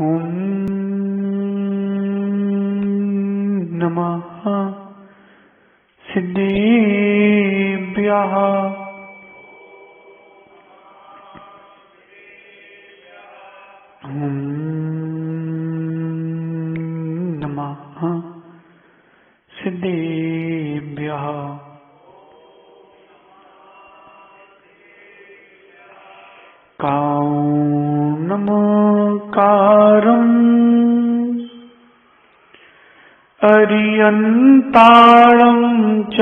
ॐ नमः सिद्धेभ्यः। ॐ नमः सिद्धेभ्यः। कारणमकारम् अरियन्ताणं च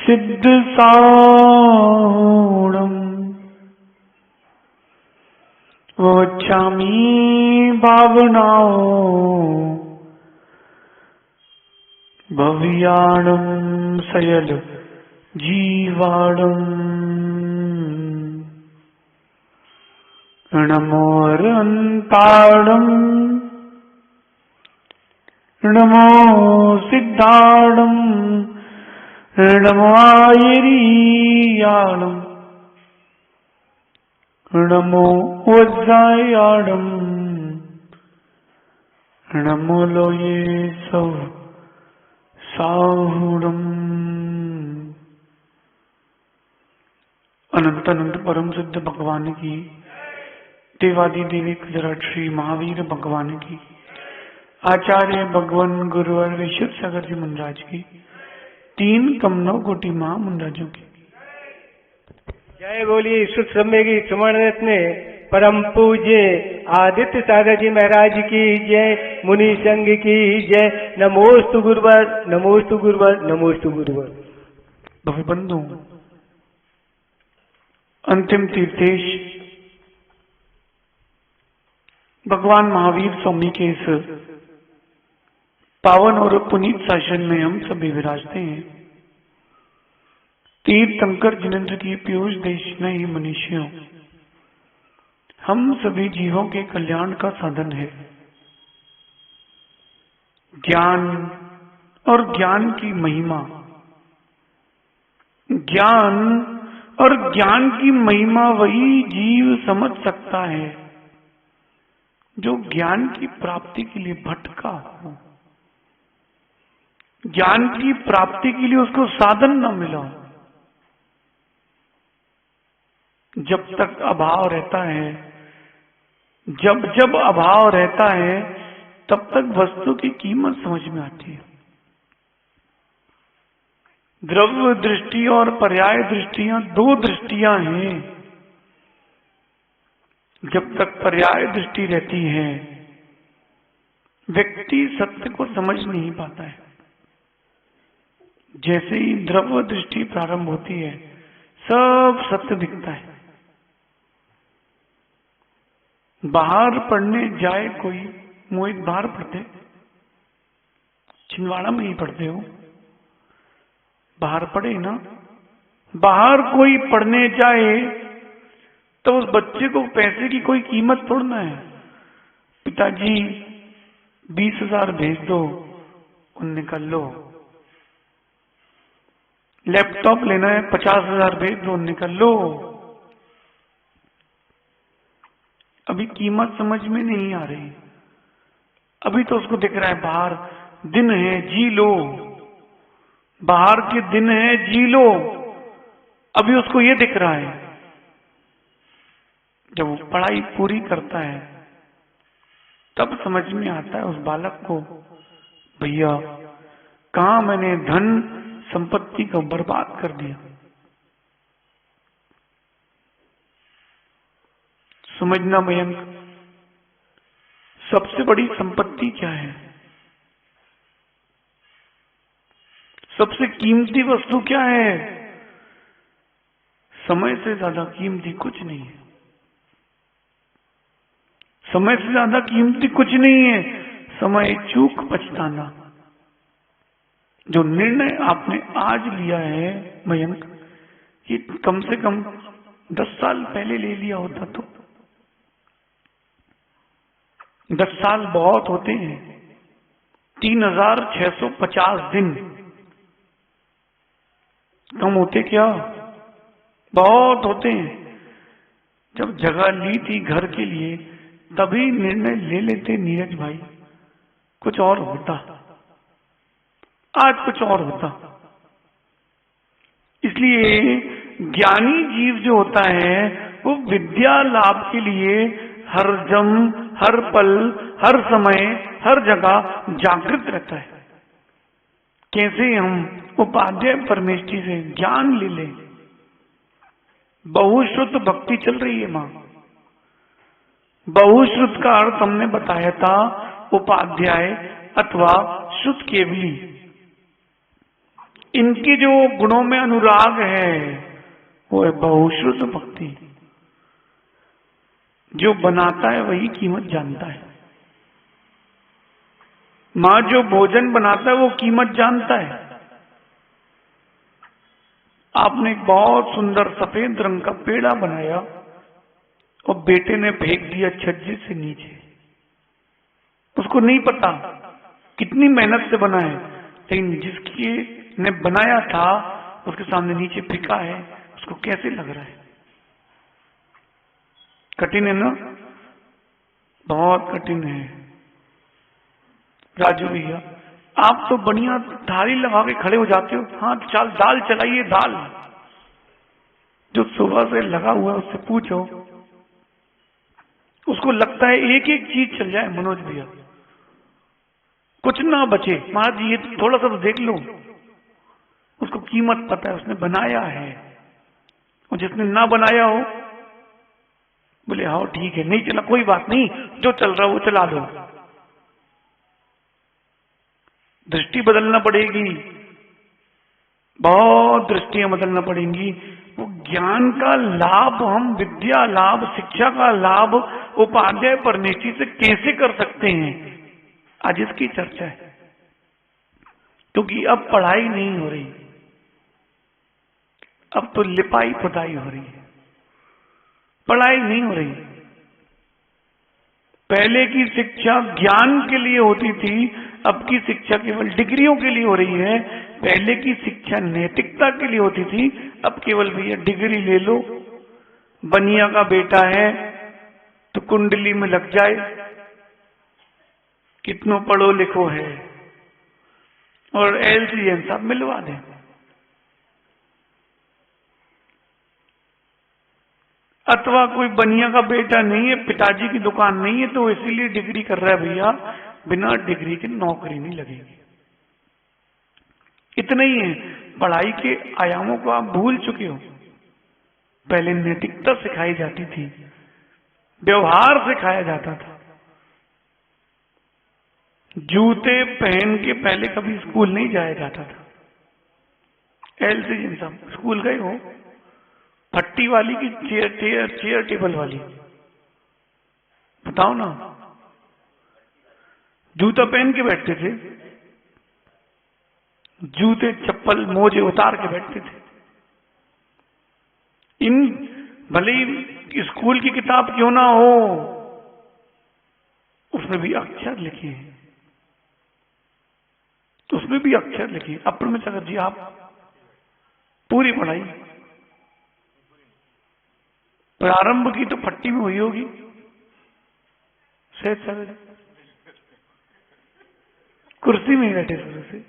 सिद्धसारणम् वचामि भावनाओ भव्याणं सयल जीवाणम् नमोरन्ताणम् नमो सिद्धाणम् नमो आयरीयाणम् नमो वज्रायाणम् नमो लोये सौ साहुणम्। अनंत अनंत परम सिद्ध भगवान की, देवादि देवी गुजरात श्री महावीर भगवान की, आचार्य भगवान गुरुवर विशुद्ध सागर जी मुंडराज की, तीन कमनों कोटि महा मुंडराजों की जय बोलिए। शुद्ध समय की सुमन रत्न परम पूज्य आदित्य सागर जी महाराज की जय, मुनि संघ की जय। नमोस्तु गुरुवर, नमोस्तु गुरुवर, नमोस्तु गुरुवर। भवबंधु, अंतिम तीर्थेश भगवान महावीर स्वामी के इस पावन और पुनीत शासन में हम सभी विराजते हैं। तीर्थंकर जिनेन्द्र की पीयूष देश नहीं मनुष्यों, हम सभी जीवों के कल्याण का साधन है। ज्ञान और ज्ञान की महिमा, ज्ञान और ज्ञान की महिमा वही जीव समझ सकता है जो ज्ञान की प्राप्ति के लिए भटका हो, ज्ञान की प्राप्ति के लिए उसको साधन न मिला। जब तक अभाव रहता है, जब जब अभाव रहता है, तब तक वस्तु की कीमत समझ में आती है। द्रव्य दृष्टि और पर्याय दृष्टियां दो दृष्टियां हैं। जब तक पर्याय दृष्टि रहती है, व्यक्ति सत्य को समझ नहीं पाता है। जैसे ही द्रव्य दृष्टि प्रारंभ होती है, सब सत्य दिखता है। बाहर पढ़ने जाए कोई, मोहित बाहर पढ़ते, छिंदवाड़ा में ही पढ़ते हो, बाहर पढ़े ना। बाहर कोई पढ़ने जाए तो उस बच्चे को पैसे की कोई कीमत थोड़ना है। पिताजी 20,000 भेज दो, उनने कर लो। लैपटॉप लेना है, 50,000 भेज दो, उनने कर लो। अभी कीमत समझ में नहीं आ रही। अभी तो उसको दिख रहा है बाहर दिन है, जी लो, बाहर के दिन है, जी लो। अभी उसको ये दिख रहा है। जब वो पढ़ाई पूरी करता है, तब समझ में आता है उस बालक को, भैया कहां मैंने धन संपत्ति को बर्बाद कर दिया। समझना मयंक, सबसे बड़ी संपत्ति क्या है? सबसे कीमती वस्तु क्या है? समय से ज्यादा कीमती कुछ नहीं है। समय से ज्यादा कीमती कुछ नहीं है। समय चूक पछताना। जो निर्णय आपने आज लिया है मयंक, ये कम से कम 10 साल पहले ले लिया होता तो। 10 साल बहुत होते हैं। 3650 दिन कम होते क्या? बहुत होते हैं। जब जगह ली थी घर के लिए, तभी निर्णय ले लेते नीरज भाई, कुछ और होता, आज कुछ और होता। इसलिए ज्ञानी जीव जो होता है वो विद्या लाभ के लिए हर जम, हर पल, हर समय, हर जगह जागृत रहता है। कैसे हम उपाध्याय परमेष्ठी से ज्ञान ले लें। बहुश्रुत भक्ति चल रही है मां। बहुश्रुत का अर्थ हमने बताया था उपाध्याय अथवा श्रुत केवली। इनके जो गुणों में अनुराग है वो है बहुश्रुत भक्ति। जो बनाता है वही कीमत जानता है। मां जो भोजन बनाता है वो कीमत जानता है। आपने एक बहुत सुंदर सफेद रंग का पेड़ा बनाया और बेटे ने फेंक दिया छज्जे से नीचे। उसको नहीं पता कितनी मेहनत से बना है, लेकिन जिसके ने बनाया था उसके सामने नीचे फेंका है, उसको कैसे लग रहा है? कठिन है ना? बहुत कठिन है। राजू भैया आप तो बढ़िया थाली लगा के खड़े हो जाते हो। हाँ चल दाल चलाइए, दाल। जो सुबह से लगा हुआ है उससे पूछो, उसको लगता है एक एक चीज चल जाए। मनोज भैया कुछ ना बचे। महाराज जी ये थोड़ा सा तो देख लो। उसको कीमत पता है, उसने बनाया है। और जिसने ना बनाया हो बोले हाँ ठीक है, नहीं चला कोई बात नहीं, जो चल रहा वो चला दो। दृष्टि बदलना पड़ेगी, बहुत दृष्टियां बदलना पड़ेंगी। वो ज्ञान का लाभ हम विद्या लाभ, शिक्षा का लाभ उपाध्याय परमेष्ठी से कैसे कर सकते हैं, आज इसकी चर्चा है। क्योंकि अब पढ़ाई नहीं हो रही, अब तो लिपाई पुताई हो रही है, पढ़ाई नहीं हो रही। पहले की शिक्षा ज्ञान के लिए होती थी, अब की शिक्षा केवल डिग्रियों के लिए हो रही है। पहले की शिक्षा नैतिकता के लिए होती थी, अब केवल भैया डिग्री ले लो, बनिया का बेटा है तो कुंडली में लग जाए, कितनों पढ़ो लिखो है, और LCN सब मिलवा दें। अथवा कोई बनिया का बेटा नहीं है, पिताजी की दुकान नहीं है, तो इसीलिए डिग्री कर रहा है भैया, बिना डिग्री के नौकरी नहीं लगेगी। इतना ही है। पढ़ाई के आयामों को आप भूल चुके हो। पहले नैतिकता सिखाई जाती थी, व्यवहार सिखाया जाता था। जूते पहन के पहले कभी स्कूल नहीं जाया जाता था। LCN साहब स्कूल गए हो? फट्टी वाली की चेयर टेबल वाली? बताओ ना। जूता पहन के बैठते थे, जूते चप्पल मोजे उतार के बैठते थे। इन भले ही स्कूल की किताब क्यों ना हो, उसमें भी अक्षर लिखे हैं, उसमें भी अक्षर लिखे। अपर में सागर जी आप पूरी पढ़ाई प्रारंभ की तो फट्टी में हुई होगी, शायद सागर कुर्सी में ही बैठे शुरू से।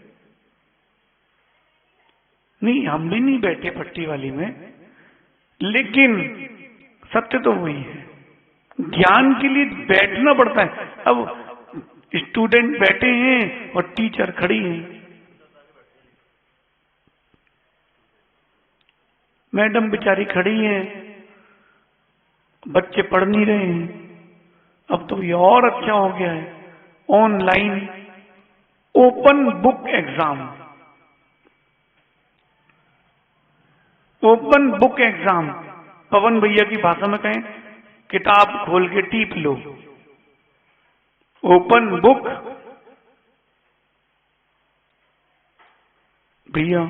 नहीं हम भी नहीं बैठे पट्टी वाली में, लेकिन सत्य तो वही है। ज्ञान के लिए बैठना पड़ता है। अब स्टूडेंट बैठे हैं और टीचर खड़ी हैं, मैडम बेचारी खड़ी हैं, बच्चे पढ़ नहीं रहे हैं। अब तो ये और अच्छा हो गया है, online open book exam. Open book exam, Pawan भैया की भाषा में कहें, किताब खोल के टीप लो। ओपन बुक भैया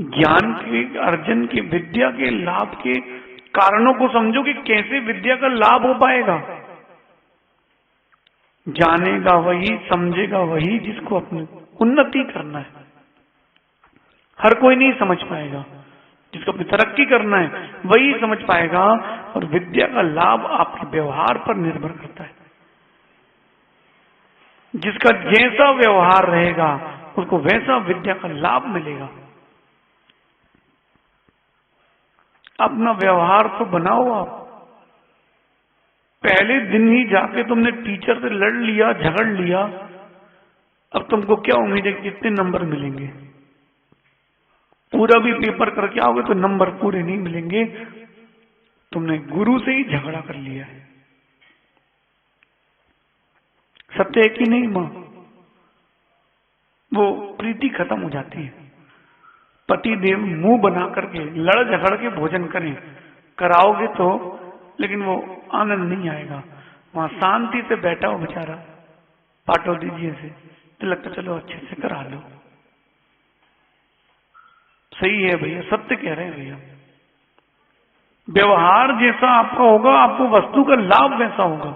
ज्ञान के अर्जन के, विद्या के लाभ के कारणों को समझो कि कैसे विद्या का लाभ हो पाएगा। जानेगा वही, समझेगा वही जिसको अपनी उन्नति करना है। हर कोई नहीं समझ पाएगा। जिसको अपनी तरक्की करना है वही समझ पाएगा। और विद्या का लाभ आपके व्यवहार पर निर्भर करता है। जिसका जैसा व्यवहार रहेगा उसको वैसा विद्या का लाभ मिलेगा। अपना व्यवहार तो बनाओ आप। पहले दिन ही जाके तुमने टीचर से लड़ लिया, झगड़ लिया, अब तुमको क्या उम्मीद है कि कितने नंबर मिलेंगे? पूरा भी पेपर करके आओगे तो नंबर पूरे नहीं मिलेंगे। तुमने गुरु से ही झगड़ा कर लिया है। सत्य है कि नहीं मां? वो प्रीति खत्म हो जाती है। पति देव मुंह बना करके लड़ झगड़ के भोजन करें, कराओगे तो, लेकिन वो आनंद नहीं आएगा। वहां शांति से बैठा हो बेचारा पाटौदी जी से, तो लगता चलो अच्छे से करा लो। सही है भैया, सत्य कह रहे हैं भैया। व्यवहार जैसा आपका होगा, आपको वस्तु का लाभ वैसा होगा।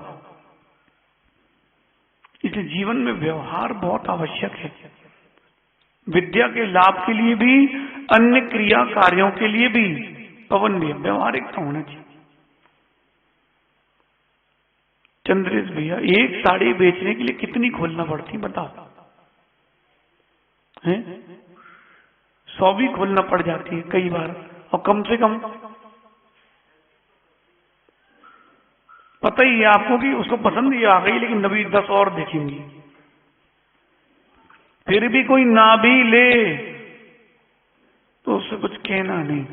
इसलिए जीवन में व्यवहार बहुत आवश्यक है। विद्या के लाभ के लिए भी, अन्य क्रिया कार्यों के लिए भी, पवन भी व्यवहारिकता होना चाहिए। चंद्रेश भैया, एक साड़ी बेचने के लिए कितनी खोलना पड़ती बताओ? हैं? 100 भी खोलना पड़ जाती है कई बार, और कम से कम पता ही है आपको कि उसको पसंद ही आ गई, लेकिन अभी 10 और देखेंगी। फिर भी कोई ना भी ले तो उससे कुछ कहना नहीं।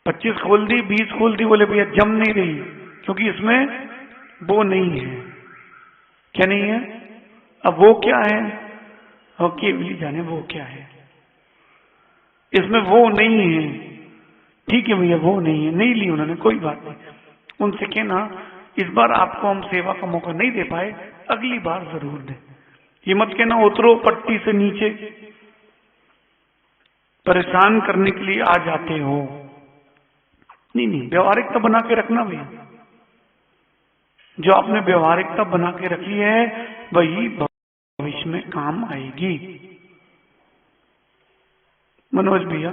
25 खोल दी, 20 खोल दी, बोले भैया जम नहीं रही, क्योंकि इसमें वो नहीं है। क्या नहीं है? अब वो क्या है? और केवली जाने वो क्या है। इसमें वो नहीं है, ठीक है भैया वो नहीं है, नहीं ली उन्होंने, कोई बात नहीं। उनसे कहना इस बार आपको हम सेवा का मौका नहीं दे पाए, अगली बार जरूर दें। ये मत कहना उतरो पट्टी से नीचे, परेशान करने के लिए आ जाते हो। नहीं नहीं, व्यवहारिकता बना के रखना भैया। जो आपने व्यवहारिकता बना के रखी है वही भविष्य में काम आएगी। मनोज भैया,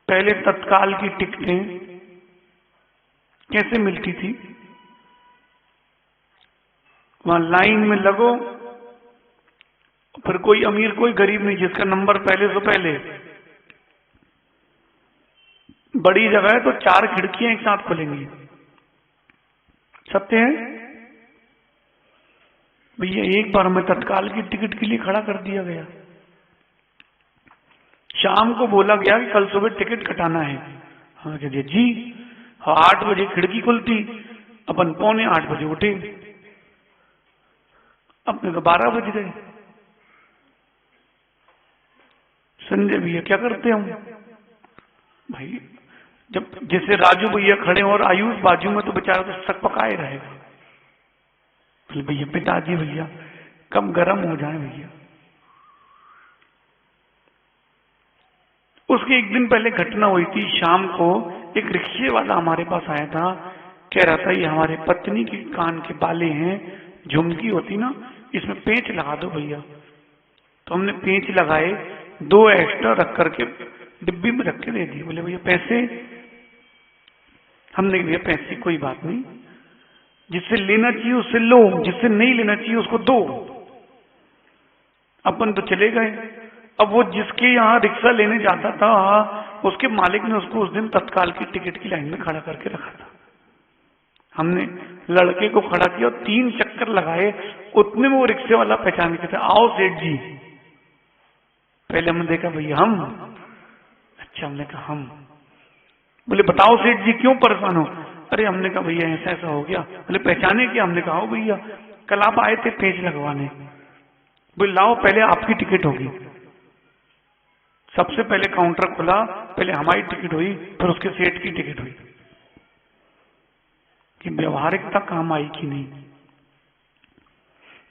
पहले तत्काल की टिकटें कैसे मिलती थी? वहां लाइन में लगो, फिर कोई अमीर कोई गरीब नहीं, जिसका नंबर पहले से पहले। बड़ी जगह है तो 4 खिड़कियां एक साथ खुलेंगी। सत्य है भैया। एक बार हमें तत्काल की टिकट के लिए खड़ा कर दिया गया। शाम को बोला गया कि कल सुबह टिकट कटाना है। हमने कह दिया जी। 8 बजे खिड़की खुलती, अपन 7:45 बजे उठे, अपने तो 12 बज गए। संजय भैया क्या करते हम भाई, जब जैसे राजू भैया खड़े और आयुष बाजू में, तो बेचारा तो सक पकाए रहेगा। भैया पिताजी भैया कम गर्म हो जाए भैया। उसके एक दिन पहले घटना हुई थी। शाम को एक रिक्शे वाला हमारे पास आया था, कह रहा था ये हमारे पत्नी के कान के बाले हैं, झुमकी होती ना, इसमें पेंच लगा दो भैया। तो हमने पेंच लगाए, 2 एक्स्ट्रा रख करके डिब्बी में रख के दे दिए। बोले भैया पैसे? हमने भैया पैसे कोई बात नहीं, जिससे लेना चाहिए उससे लो, जिससे नहीं लेना चाहिए उसको दो। अपन तो चले गए। अब वो जिसके यहाँ रिक्शा लेने जाता था, उसके मालिक ने उसको उस दिन तत्काल की टिकट की लाइन में खड़ा करके रखा था। हमने लड़के को खड़ा किया और 3 चक्कर लगाए, उतने में वो रिक्शे वाला पहचान के था। आओ सेठ जी। पहले हमने देखा भैया हम, अच्छा हमने कहा हम। बोले बताओ सेठ जी क्यों परेशान हो? अरे हमने कहा भैया ऐसा ऐसा हो गया। बोले पहचाने क्या? हमने कहा भैया कल आप आए थे पेज लगवाने। बोले लाओ पहले आपकी टिकट होगी। सबसे पहले काउंटर खुला, पहले हमारी टिकट हुई, फिर उसके सेठ की टिकट हुई। कि व्यवहारिकता काम आई कि नहीं।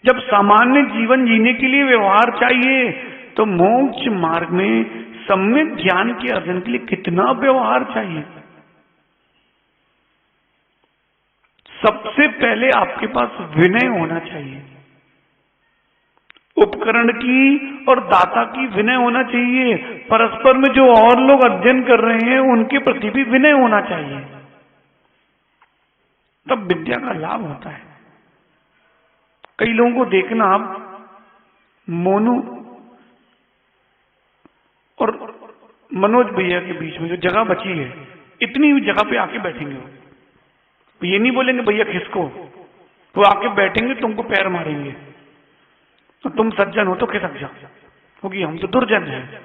जब सामान्य जीवन जीने के लिए व्यवहार चाहिए, तो मोक्ष मार्ग में सम्यक ज्ञान के अर्जन के लिए कितना व्यवहार चाहिए। सबसे पहले आपके पास विनय होना चाहिए। उपकरण की और दाता की विनय होना चाहिए। परस्पर में जो और लोग अध्ययन कर रहे हैं उनके प्रति भी विनय होना चाहिए, तब विद्या का लाभ होता है। कई लोगों को देखना आप, मोनू और मनोज भैया के बीच में जो जगह बची है, इतनी जगह पे आके बैठेंगे वो। ये नहीं बोलेंगे भैया खिसको, वो आके बैठेंगे, तुमको पैर मारेंगे तो तुम सज्जन हो तो खिसक जाओ, क्योंकि हम तो दुर्जन हैं।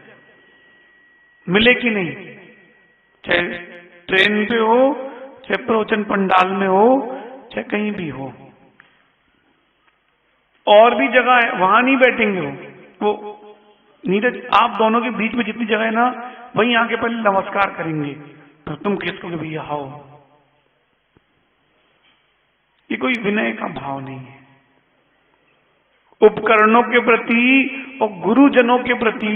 मिले कि नहीं, चाहे ट्रेन पे हो, चाहे प्रवचन पंडाल में हो, चाहे कहीं भी हो, और भी जगह है वहां नहीं बैठेंगे वो नीरज, आप दोनों के बीच में जितनी जगह है ना, वहीं आके पहले नमस्कार करेंगे, तो तुम किसको भैया आओ। ये कोई विनय का भाव नहीं है। उपकरणों के प्रति और गुरुजनों के प्रति,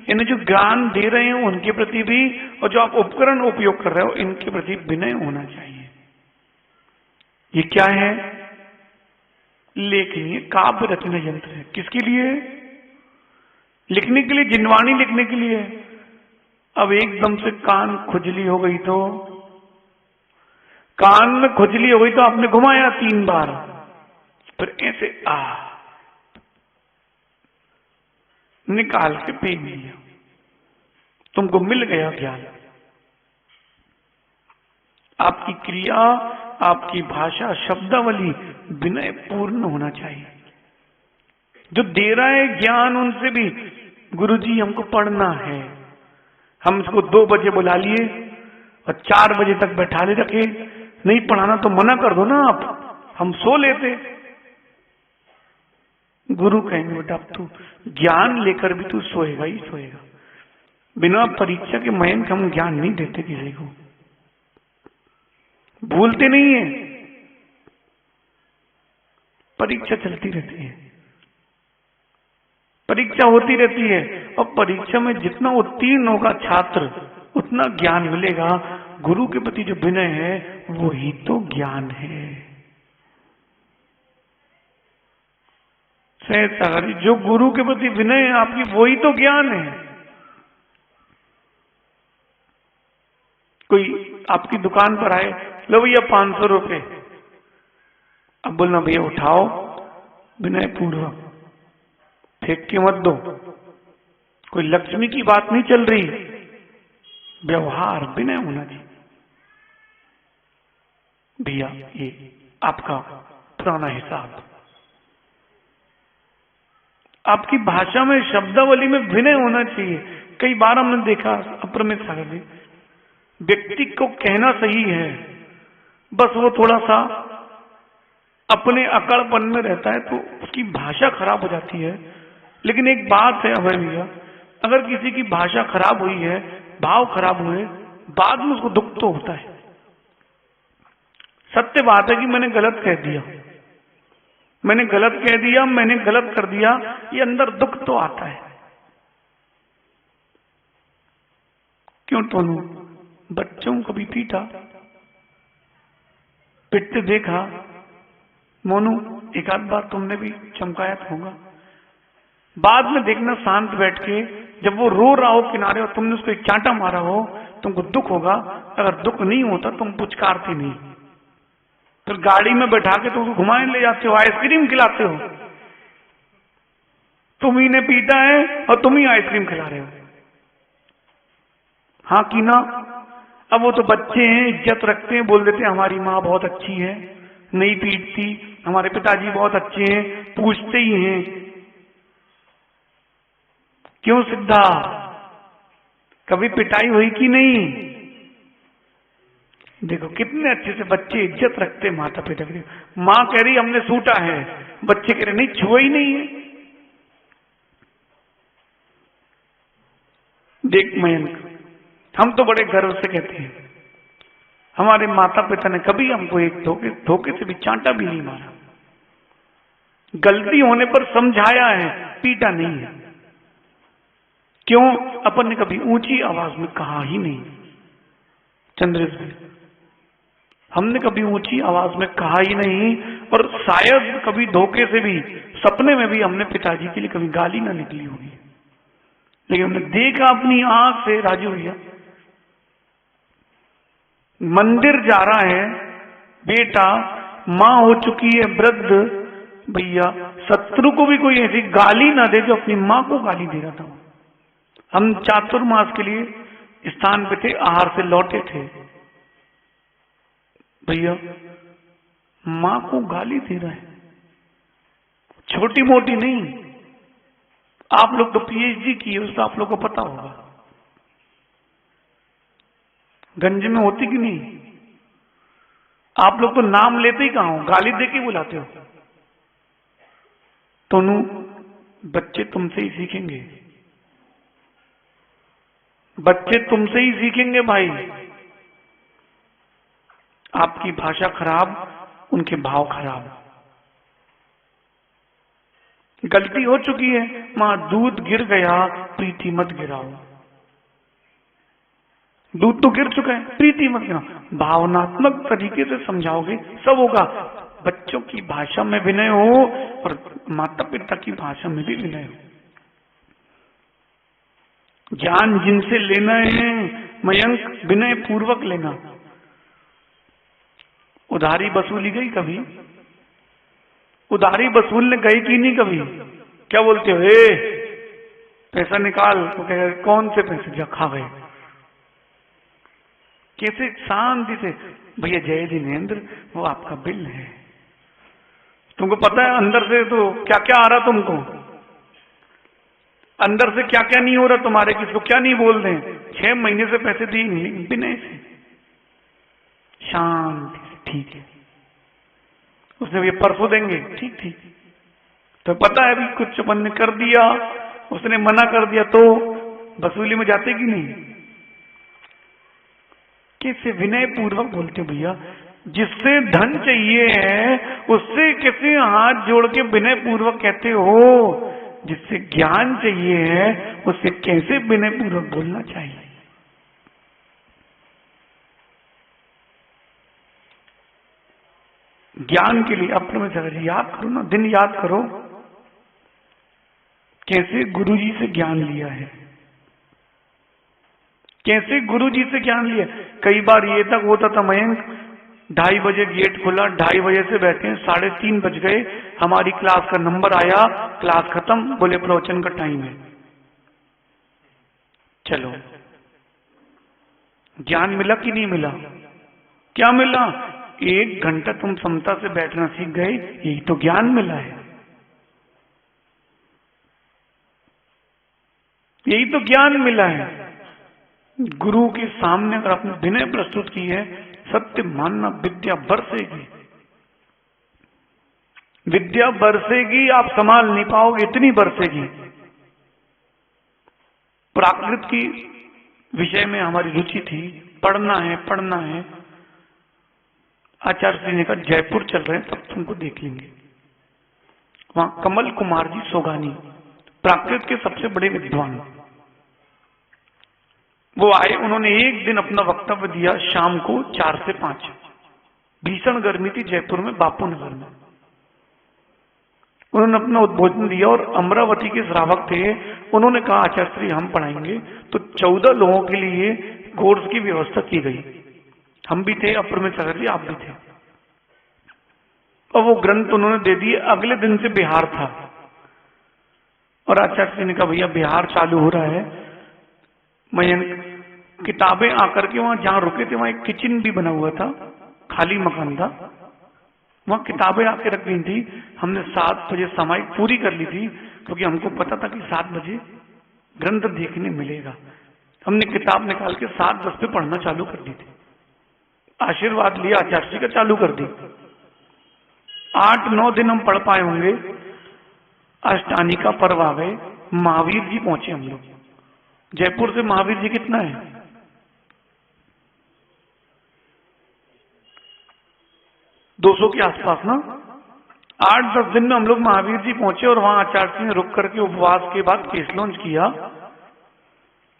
इन्हें जो ज्ञान दे रहे हैं उनके प्रति भी, और जो आप उपकरण उपयोग कर रहे हो इनके प्रति विनय होना चाहिए। ये क्या है? लेखनी, काव्य रचना यंत्र है। किसके लिए? लिखने के लिए, जिनवाणी लिखने के लिए। अब एकदम से कान खुजली हो गई तो, कान में खुजली हो गई तो आपने घुमाया 3 बार, फिर ऐसे निकाल के फेंक लिया, तुमको मिल गया ज्ञान। आपकी क्रिया, आपकी भाषा, शब्दावली विनय पूर्ण होना चाहिए। जो दे रहा है ज्ञान उनसे भी, गुरुजी हमको पढ़ना है, हम इसको 2 बजे बुला लिए और 4 बजे तक बैठा ले रखे, नहीं पढ़ाना तो मना कर दो ना आप, हम सो लेते। गुरु कहेंगे बेटा अब तू ज्ञान लेकर भी तू सोएगा ही सोएगा। बिना परीक्षा के मयंक हम ज्ञान नहीं देते किसी को, भूलते नहीं है, परीक्षा चलती रहती है, परीक्षा होती रहती है, और परीक्षा में जितना उत्तीर्ण होगा छात्र उतना ज्ञान मिलेगा। गुरु के प्रति जो विनय है वो ही तो ज्ञान है। सहज सागर जी, जो गुरु के प्रति विनय है आपकी, वही तो ज्ञान है। कोई आपकी दुकान पर आए, लो भैया 500 रुपए, अब बोलना भैया उठाओ, विनय पूर्वक, फेंक के मत दो। कोई लक्ष्मी की बात नहीं चल रही, व्यवहार विनय होना चाहिए। भैया ये आपका पुराना हिसाब। आपकी भाषा में, शब्दावली में विनय होना चाहिए। कई बार हमने देखा, अप्रमित सागर जी, व्यक्ति को कहना सही है, बस वो थोड़ा सा अपने अकड़पन में रहता है तो उसकी भाषा खराब हो जाती है। लेकिन एक बात है अभय भैया, अगर किसी की भाषा खराब हुई है, भाव खराब हुए, बाद में उसको दुख तो होता है। सत्य बात है कि मैंने गलत कह दिया, मैंने गलत कह दिया, मैंने गलत कर दिया, ये अंदर दुख तो आता है। क्यों टोनू? बच्चों को भी पीटा, पिटते देखा। मोनू, एक आध बार तुमने भी चमकाया होगा, बाद में देखना शांत बैठ के, जब वो रो रहा हो किनारे और तुमने उसको एक चांटा मारा हो, तुमको दुख होगा। अगर दुख नहीं होता तुम पुचकारते नहीं, फिर गाड़ी में बैठा के तुमको घुमाने ले जाते हो, आइसक्रीम खिलाते हो। तुम ही ने पीटा है और तुम ही आइसक्रीम खिला रहे हो। हाँ कि ना? अब वो तो बच्चे हैं, इज्जत रखते हैं, बोल देते हैं हमारी माँ बहुत अच्छी है, नहीं पीटती, हमारे पिताजी बहुत अच्छे हैं, पूछते ही हैं। क्यों सिद्धा, कभी पिटाई हुई कि नहीं? देखो कितने अच्छे से बच्चे इज्जत रखते माता पिता की। माँ कह रही हमने सूटा है, बच्चे कह रहे नहीं, छुआ ही नहीं है। देख मयंक, हम तो बड़े गर्व से कहते हैं हमारे माता पिता ने कभी हमको एक धोखे से भी चांटा भी नहीं मारा, गलती होने पर समझाया है, पीटा नहीं है। क्यों? अपन ने कभी ऊंची आवाज में कहा ही नहीं। चंद्रेश भाई, हमने कभी ऊंची आवाज में कहा ही नहीं, और शायद कभी धोखे से भी सपने में भी हमने पिताजी के लिए कभी गाली ना निकली होगी, लेकिन हमने देखा अपनी आंख से। राजू भैया मंदिर जा रहा है बेटा, मां हो चुकी है वृद्ध, भैया शत्रु को भी कोई ऐसी गाली ना दे जो अपनी मां को गाली दे रहा था। हम चातुर्मास के लिए स्थान पे थे, आहार से लौटे थे, भैया मां को गाली दे रहा है, छोटी मोटी नहीं। आप लोग तो पीएचडी किए, उसका आप लोग को पता होगा गंज में होती कि नहीं। आप लोग तो नाम लेते ही कहां हो, गाली दे के बुलाते हो। तो बच्चे तुमसे ही सीखेंगे, बच्चे तुमसे ही सीखेंगे भाई। आपकी भाषा खराब, उनके भाव खराब। गलती हो चुकी है, मां दूध गिर गया, प्रीति मत गिराओ। दूध तो गिर चुका है, प्रीति मत गिराओ। भावनात्मक तरीके से समझाओगे सब होगा। बच्चों की भाषा में विनय हो और माता पिता की भाषा में भी विनय हो। ज्ञान जिनसे लेना है मयंक, विनय पूर्वक लेना। उधारी वसूली गई कभी? उधारी वसूलने गई कि नहीं कभी? क्या बोलते हो, पैसा निकाल, तो कहेगा कौन से पैसे? जा खा गए। कैसे शांति से, भैया जय जिनेन्द्र वो आपका बिल है। तुमको पता है अंदर से तो क्या क्या आ रहा तुमको, अंदर से क्या क्या नहीं हो रहा तुम्हारे, किसको क्या नहीं बोल रहे। 6 महीने से पैसे दिए नहीं, बिना से शांति से, ठीक है। उसने ये परसों देंगे, ठीक ठीक। तो पता है अभी कुछ अपन ने कर दिया, उसने मना कर दिया, तो वसूली में जाते कि नहीं? कैसे विनय पूर्वक बोलते भैया। जिससे धन चाहिए है उससे कैसे हाथ जोड़ के विनय पूर्वक कहते हो? जिससे ज्ञान चाहिए है उससे कैसे विनय पूर्वक बोलना चाहिए? ज्ञान के लिए अपने याद करो ना, दिन याद करो कैसे गुरुजी से ज्ञान लिया है, कैसे गुरुजी से ज्ञान लिया। कई बार ये तक होता था मयंक, 2:30 बजे गेट खुला, 2:30 बजे से बैठे हैं, 3:30 बज गए, हमारी क्लास का नंबर आया, क्लास खत्म, बोले प्रवचन का टाइम है। चलो ज्ञान मिला कि नहीं मिला? क्या मिला? 1 घंटा तुम समता से बैठना सीख गए, यही तो ज्ञान मिला है, यही तो ज्ञान मिला है। गुरु के सामने अगर आपने विनय प्रस्तुत की है, सत्य मानना, विद्या बरसेगी, विद्या बरसेगी, आप संभाल नहीं पाओगे, इतनी बरसेगी। प्राकृत की विषय में हमारी रुचि थी, पढ़ना है पढ़ना है। आचार्य जी ने कहा जयपुर चल रहे हैं तब तुमको देख लेंगे। वहां कमल कुमार जी सोगानी, प्राकृत के सबसे बड़े विद्वान, वो आए। उन्होंने एक दिन अपना वक्तव्य दिया शाम को 4 से 5। भीषण गर्मी थी जयपुर में, बापू नगर में। उन्होंने अपना उद्बोधन दिया और अमरावती के श्रावक थे, उन्होंने कहा आचार्य श्री हम पढ़ाएंगे। तो 14 लोगों के लिए कोर्स की व्यवस्था की गई। हम भी थे, अपर में चल जी आप भी थे। और वो ग्रंथ उन्होंने दे दिए। अगले दिन से बिहार था और आचार्य जी ने कहा भैया बिहार चालू हो रहा है। मयंक किताबें आकर के वहां जहां रुके थे वहां एक किचन भी बना हुआ था, खाली मकान था, वहां किताबें आके रख गई थी। हमने 7 बजे समाई पूरी कर ली थी, क्योंकि हमको पता था कि 7 बजे ग्रंथ देखने मिलेगा। हमने किताब निकाल के 7:10 पे पढ़ना चालू कर दी थी। आशीर्वाद लिया आचार्य जी का, चालू कर दी। 8-9 दिन हम पढ़ पाए होंगे। अष्टानी का पर्व आ गए, महावीर जी पहुंचे हम लोग। जयपुर से महावीर जी कितना है? 200 के आसपास ना। 8-10 दिन में हम लोग महावीर जी पहुंचे और वहां आचार्य जी ने रुक करके उपवास के बाद केस लॉन्च किया।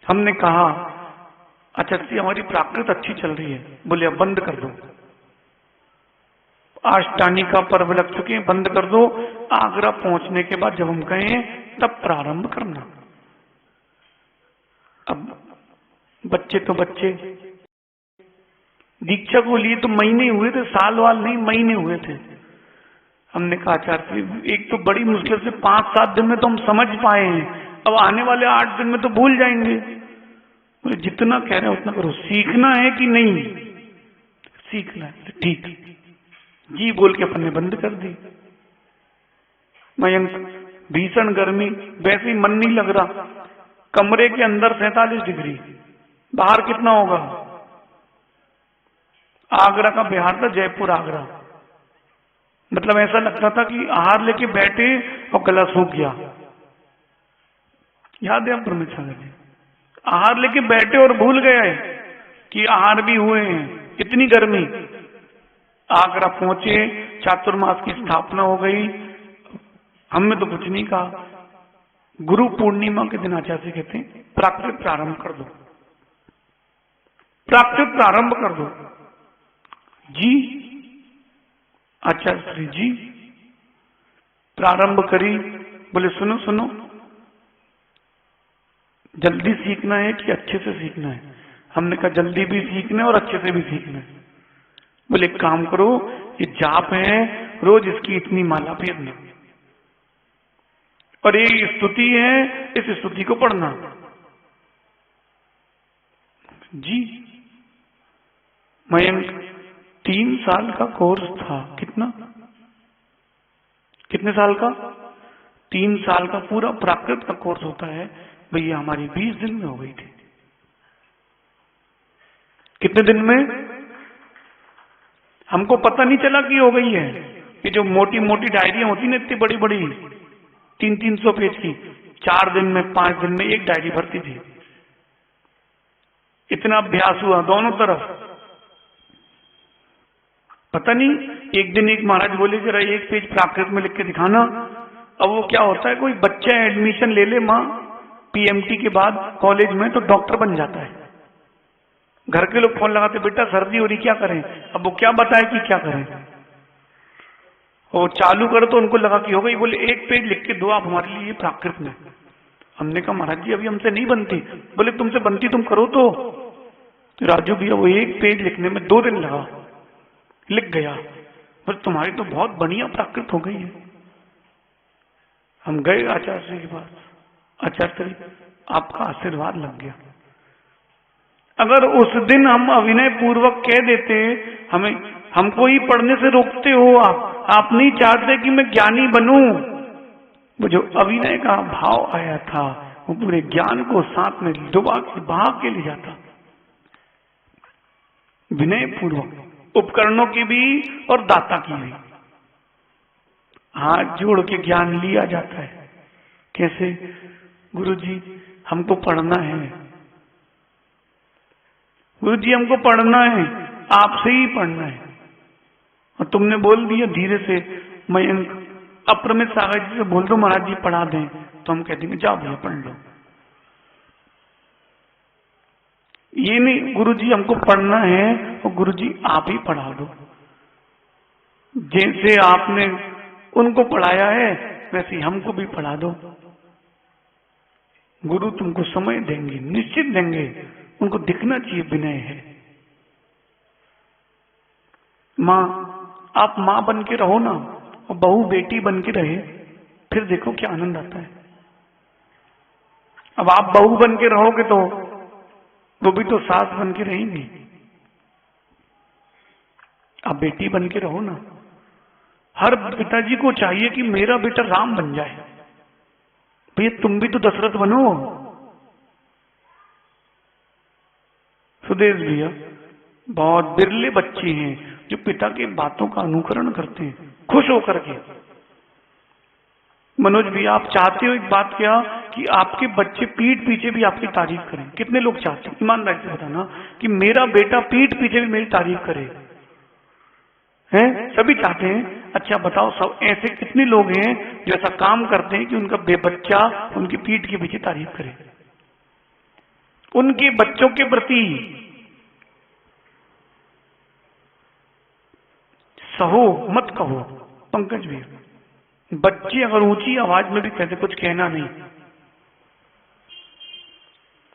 हमने कहा आचार्य जी हमारी प्राकृत अच्छी चल रही है। बोले अब बंद कर दो। आष्टानी का पर्व लग चुके हैं, बंद कर दो। आगरा पहुंचने के बाद जब हम कहें तब प्रारंभ करना। अब बच्चे तो बच्चे, दीक्षा को लिए तो महीने हुए थे, साल वाल नहीं, महीने हुए थे। हमने कहा आचार्य एक तो बड़ी मुश्किल से 5-7 दिन में तो हम समझ पाए हैं, अब आने वाले 8 दिन में तो भूल जाएंगे। बोले जितना कह रहे हैं उतना करो। सीखना है कि नहीं? सीखना है। ठीक जी बोल के अपन ने बंद कर दी। मयंक भीषण गर्मी, वैसे ही मन नहीं लग रहा। कमरे के अंदर 47 डिग्री, बाहर कितना होगा? आगरा का बिहार था, जयपुर आगरा। मतलब ऐसा लगता था कि आहार लेके बैठे और गला सूख गया। याद है आप जी? आहार लेके बैठे और भूल गए कि आहार भी हुए हैं, इतनी गर्मी। आगरा पहुंचे, चातुर्मास की स्थापना हो गई। हमने तो कुछ नहीं कहा। गुरु पूर्णिमा के दिन आचार्य कहते हैं प्राकृत प्रारंभ कर दो, प्राकृत प्रारंभ कर दो। जी आचार्य श्री जी प्रारंभ करी। बोले सुनो सुनो, जल्दी सीखना है कि अच्छे से सीखना है? हमने कहा जल्दी भी सीखना है और अच्छे से भी सीखना है। बोले एक काम करो, ये जाप है, रोज इसकी इतनी माला फेरना, और ये स्तुति है, इस स्तुति को पढ़ना। जी मयंक 3 साल का कोर्स था। कितना? कितने साल का? 3 साल का पूरा प्राकृत का कोर्स होता है। भैया हमारी 20 दिन में हो गई थी। कितने दिन में? हमको पता नहीं चला कि हो गई है। ये जो मोटी मोटी डायरियां होती ना, इतनी बड़ी बड़ी 300-300 पेज की, 4 दिन में 5 दिन में एक डायरी भरती थी। इतना अभ्यास हुआ दोनों तरफ। पता नहीं, एक दिन एक महाराज बोले जरा 1 पेज प्राकृत में लिख के दिखाना। अब वो क्या होता है, कोई बच्चा एडमिशन ले ले माँ पीएमटी के बाद कॉलेज में, तो डॉक्टर बन जाता है। घर के लोग फोन लगाते, बेटा सर्दी हो रही क्या करें? अब वो क्या बताए कि क्या करें। और चालू करो तो उनको लगा कि हो गई। बोले 1 पेज लिख के दो आप हमारे लिए प्राकृत में। हमने कहा महाराज जी अभी हमसे नहीं बनती। बोले तुमसे बनती, तुम करो तो। राजू भैया वो 1 पेज लिखने में 2 दिन लगा, लिख गया। बस तुम्हारी तो बहुत बढ़िया प्राकृत हो गई है। हम गए आचार्य के पास, आचार्य आपका आशीर्वाद लग गया। अगर उस दिन हम अविनय पूर्वक कह देते, हमको ही पढ़ने से रोकते हो आप नहीं चाहते कि मैं ज्ञानी बनूं। वो जो अविनय का भाव आया था, वो पूरे ज्ञान को साथ में डुबा के बहा के ले जाता। विनय पूर्वक, उपकरणों की भी और दाता की भी हाथ जोड़ के ज्ञान लिया जाता है। कैसे? गुरुजी हमको पढ़ना है, गुरुजी हमको पढ़ना है, आपसे ही पढ़ना है। और तुमने बोल दिया धीरे से, मयंक अप्रमित सागर जी से बोल दो महाराज जी पढ़ा दें, तो हम कह देंगे जाओ भैया पढ़ लो। ये नहीं गुरुजी हमको पढ़ना है और गुरुजी आप ही पढ़ा दो। जैसे आपने उनको पढ़ाया है वैसे हमको भी पढ़ा दो। गुरु तुमको समय देंगे, निश्चित देंगे। उनको दिखना चाहिए विनय है। माँ, आप माँ बन के रहो ना, और बहू बेटी बन के रहे, फिर देखो क्या आनंद आता है। अब आप बहू बन के रहोगे तो वो भी तो सास बन के रहेंगी। आप बेटी बन के रहो ना। हर पिताजी को चाहिए कि मेरा बेटा राम बन जाए। भैया तुम भी तो दशरथ बनो। सुदेश भैया, बहुत बिरले बच्चे हैं जो पिता के बातों का अनुकरण करते हैं खुश होकर के। मनोज भैया, आप चाहते हो एक बात क्या कि आपके बच्चे पीठ पीछे भी आपकी तारीफ करें? कितने लोग चाहते हैं? ईमानदारी से बताना कि मेरा बेटा पीठ पीछे भी मेरी तारीफ करे। हैं? सभी चाहते हैं। अच्छा बताओ, सब ऐसे कितने लोग हैं जो ऐसा काम करते हैं कि उनका बच्चा उनकी पीठ के पीछे तारीफ करे? उनके बच्चों के प्रति सहो मत कहो। पंकज भी, बच्चे अगर ऊंची आवाज में भी कहते कुछ कहना नहीं,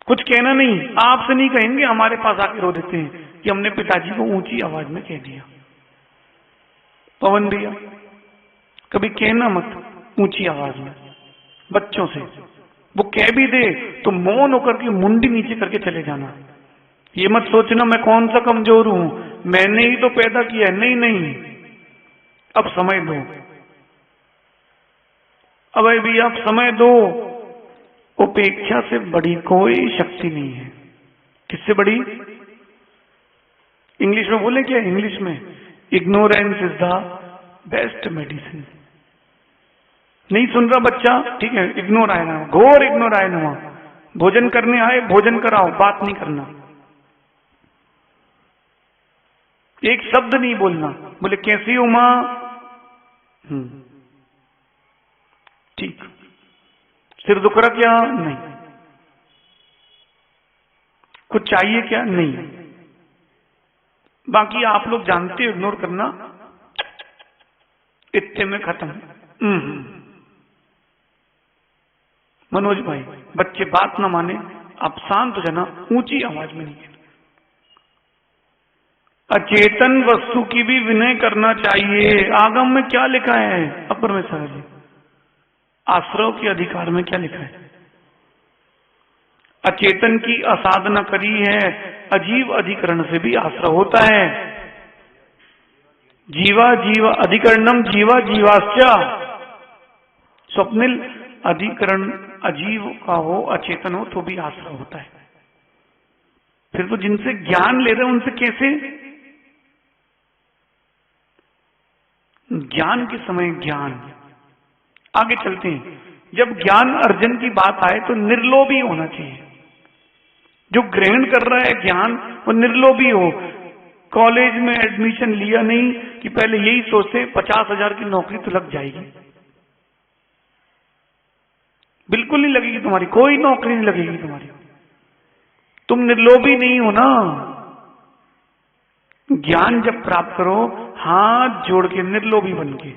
कुछ कहना नहीं, आपसे नहीं कहेंगे, हमारे पास आके रो देते हैं कि हमने पिताजी को ऊंची आवाज में कह दिया। पवन भैया, कभी कहना मत ऊंची आवाज में बच्चों से, वो कह भी दे तो मौन होकर के मुंडी नीचे करके चले जाना। ये मत सोचना मैं कौन सा कमजोर हूं, मैंने ही तो पैदा किया। नहीं नहीं, अब समय दो, अब भी आप समय दो। उपेक्षा से बड़ी कोई शक्ति नहीं है। किससे बड़ी? इंग्लिश में बोले क्या? इंग्लिश में ignorance is the best medicine. नहीं सुन रहा बच्चा? ठीक है, इग्नोर आए ना, घोर इग्नोर आए ना। भोजन करने आए, भोजन कराओ, बात नहीं करना, एक शब्द नहीं बोलना। बोले कैसी हो मां? ठीक। सिर दुख रहा क्या? नहीं। कुछ चाहिए क्या? नहीं। बाकी आप लोग जानते हो इग्नोर करना, इतने में खत्म। मनोज भाई, बच्चे बात ना माने, आप शांत हो जाना, ऊंची आवाज में नहीं कहना। अचेतन वस्तु की भी विनय करना चाहिए। आगम में क्या लिखा है? अपर में सर जी, आश्रव के अधिकार में क्या लिखा है? अचेतन की असाधना करी है, अजीव अधिकरण से भी आश्रव होता है। जीवा जीवा अधिकरणम जीवा जीवाश्च। स्वप्निल अधिकरण अजीव का हो, अचेतन हो तो भी आश्रव होता है। फिर तो जिनसे ज्ञान ले रहे हैं उनसे कैसे? ज्ञान के समय ज्ञान। आगे चलते हैं। जब ज्ञान अर्जन की बात आए तो निर्लोभी होना चाहिए। जो ग्रहण कर रहा है ज्ञान वो निर्लोभी हो। कॉलेज में एडमिशन लिया नहीं कि पहले यही सोचते 50,000 की नौकरी तो लग जाएगी। बिल्कुल नहीं लगेगी तुम्हारी, कोई नौकरी नहीं लगेगी तुम्हारी। तुम निर्लोभी नहीं हो ना। ज्ञान जब प्राप्त करो, हाथ जोड़ के निर्लोभी बन के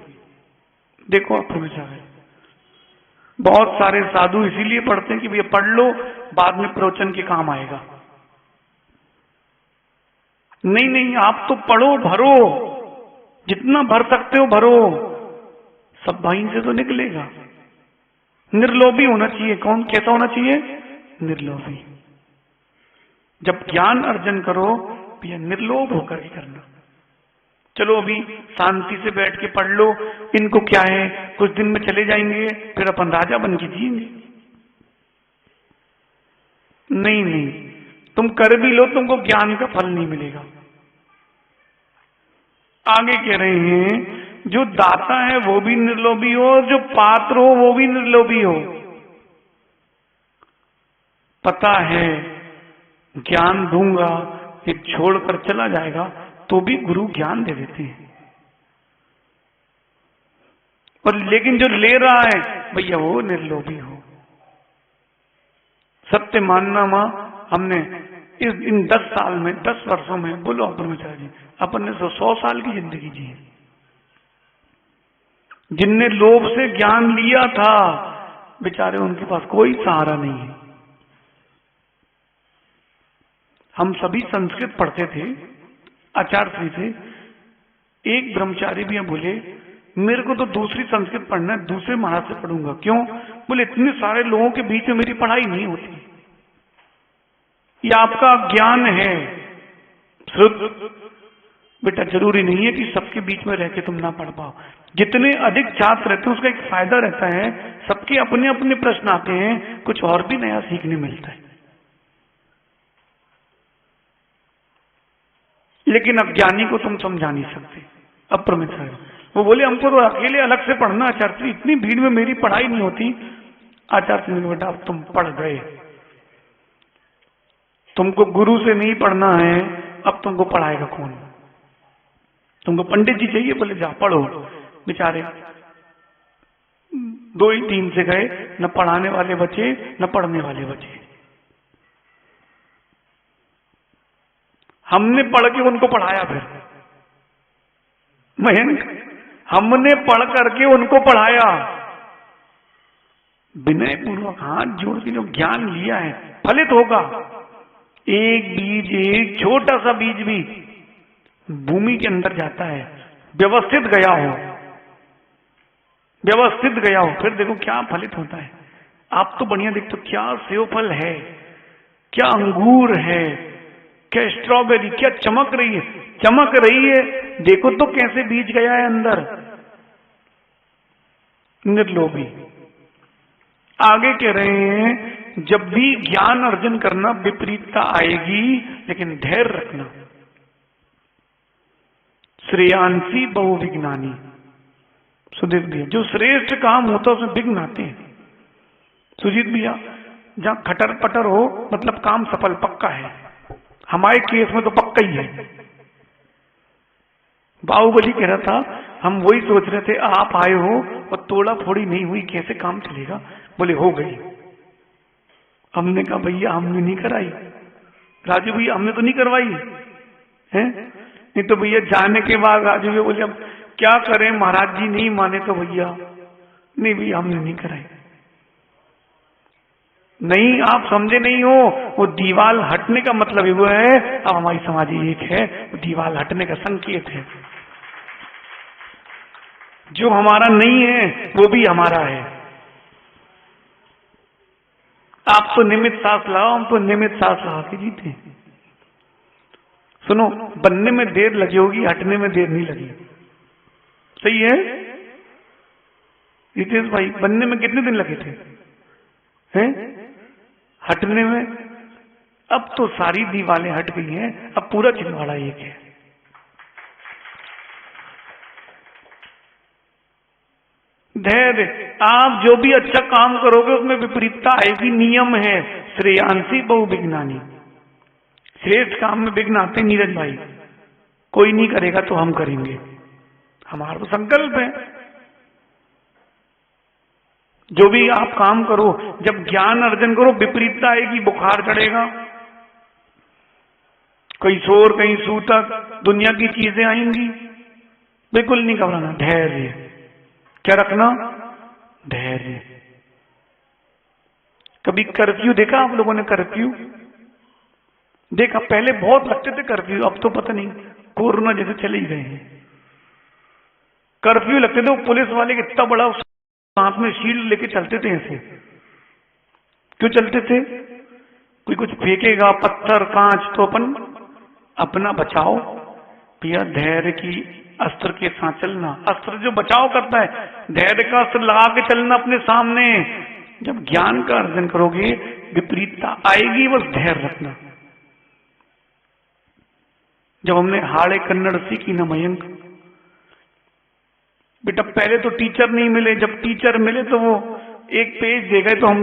देखो आप हमेशा है। बहुत सारे साधु इसीलिए पढ़ते हैं कि भैया पढ़ लो, बाद में प्रवचन के काम आएगा। नहीं नहीं, आप तो पढ़ो, भरो, जितना भर सकते हो भरो, सब भाई से तो निकलेगा। निर्लोभी होना चाहिए। कौन कैसा होना चाहिए? निर्लोभी। जब ज्ञान अर्जन करो भैया निर्लोभ होकर के करना। चलो अभी शांति से बैठ के पढ़ लो, इनको क्या है, कुछ दिन में चले जाएंगे, फिर अपन राजा बन के जिएंगे। नहीं नहीं, तुम कर भी लो, तुमको ज्ञान का फल नहीं मिलेगा। आगे कह रहे हैं जो दाता है वो भी निर्लोभी हो, और जो पात्र हो वो भी निर्लोभी हो। पता है ज्ञान दूंगा, ये छोड़कर चला जाएगा, तो भी गुरु ज्ञान दे देते हैं। और लेकिन जो ले रहा है भैया वो निर्लोभी हो। सत्य मानना मां, हमने इन 10 साल में, 10 वर्षों में, बोलो ब्रह्मचारी जी, अपन ने 100 साल की जिंदगी जी है। जिनने लोभ से ज्ञान लिया था बेचारे, उनके पास कोई सहारा नहीं है। हम सभी संस्कृत पढ़ते थे, आचार्य श्री थे। एक ब्रह्मचारी भी बोले मेरे को तो दूसरी संस्कृत पढ़ना है, दूसरे महाराज से पढ़ूंगा। क्यों? बोले इतने सारे लोगों के बीच में मेरी पढ़ाई नहीं होती। ये आपका ज्ञान है श्रुत। बेटा जरूरी नहीं है कि सबके बीच में रह के तुम ना पढ़ पाओ। जितने अधिक छात्र रहते हैं उसका एक फायदा रहता है, सबके अपने अपने प्रश्न आते हैं, कुछ और भी नया सीखने मिलता है। लेकिन अज्ञानी को तुम समझा नहीं सकते। अब प्रमित साहब वो बोले हमको तो अकेले अलग से पढ़ना आचार्य, इतनी भीड़ में मेरी पढ़ाई नहीं होती। आचार्य ने बेटा अब तुम पढ़ गए, तुमको गुरु से नहीं पढ़ना है, अब तुमको पढ़ाएगा कौन? तुमको पंडित जी चाहिए? बोले जा पढ़ो। बेचारे 2 ही 3 से गए, न पढ़ाने वाले बचे न पढ़ने वाले बचे। हमने पढ़ के उनको पढ़ाया। फिर मयंक, हमने पढ़ करके उनको पढ़ाया, विनय पूर्वक हाथ जोड़ के जो ज्ञान लिया है फलित होगा। एक बीज, एक छोटा सा बीज भी भूमि के अंदर जाता है, व्यवस्थित गया हो, व्यवस्थित गया हो, फिर देखो क्या फलित होता है। आप तो बढ़िया देखते हो, क्या सेव फल है, क्या अंगूर है, क्या स्ट्रॉबेरी, क्या चमक रही है, चमक रही है। देखो तो कैसे बीज गया है अंदर, निर्लोभी। आगे कह रहे हैं, जब भी ज्ञान अर्जन करना विपरीतता आएगी, लेकिन धैर्य रखना। श्रेयांसी बहुविज्ञानी, सुधीर भैया, जो श्रेष्ठ काम होता है उसमें विघ्न आते हैं। सुजीत भैया, जहां खटर पटर हो मतलब काम सफल पक्का है, हमारे केस में तो पक्का ही है। बाहुबली कह रहा था, हम वही सोच रहे थे, आप आए हो और तोड़ा फोड़ी नहीं हुई, कैसे काम चलेगा? बोले हो गई। हमने कहा भैया हमने नहीं कराई, राजू भैया हमने तो नहीं करवाई है। नहीं तो भैया जाने के बाद राजू भैया बोले अब क्या करें, महाराज जी नहीं माने तो भैया, नहीं भैया हमने नहीं कराई। नहीं, आप समझे नहीं हो, वो दीवाल हटने का मतलब ये वो है, अब हमारी समाज एक है, वो दीवाल हटने का संकेत है। जो हमारा नहीं है वो भी हमारा है। आप तो निमित सांस लाओ, हम तो निमित सांस लगा के जीते हैं। सुनो, बनने में देर लगी होगी, हटने में देर नहीं लगी। सही है रितेश भाई? बनने में कितने दिन लगे थे, हैं? हटने में अब तो सारी दीवारें हट गई हैं, अब पूरा छिंदवाड़ा एक है। धैर्य, आप जो भी अच्छा काम करोगे उसमें विपरीतता आएगी, नियम है। श्रेयांसी बहुविज्ञानी, श्रेष्ठ काम में विघ्न आते। नीरज भाई, कोई नहीं करेगा तो हम करेंगे, हमारा तो संकल्प है। जो भी आप काम करो, जब ज्ञान अर्जन करो, विपरीतता आएगी, बुखार चढ़ेगा, कहीं शोर कहीं सूतक, दुनिया की चीजें आएंगी, बिल्कुल नहीं घबराना। धैर्य, क्या रखना? धैर्य। कभी कर्फ्यू देखा आप लोगों ने? कर्फ्यू देखा? पहले बहुत लगते थे कर्फ्यू, अब तो पता नहीं, कोरोना जैसे चले ही गए हैं। कर्फ्यू लगते थे, वो पुलिस वाले इतना बड़ा हाथ में शील्ड लेके चलते थे ऐसे। क्यों चलते थे? कोई कुछ फेंकेगा, पत्थर कांच, तो अपन अपना बचाओ भैया। धैर्य की अस्त्र के साथ चलना, अस्त्र जो बचाव करता है, धैर्य का अस्त्र लगा के चलना अपने सामने। जब ज्ञान का अर्जन करोगे विपरीतता आएगी, बस धैर्य रखना। जब हमने हाड़े कन्नड़ सीखी ना मयंक, बेटा पहले तो टीचर नहीं मिले, जब टीचर मिले तो वो एक पेज दे गए, तो हम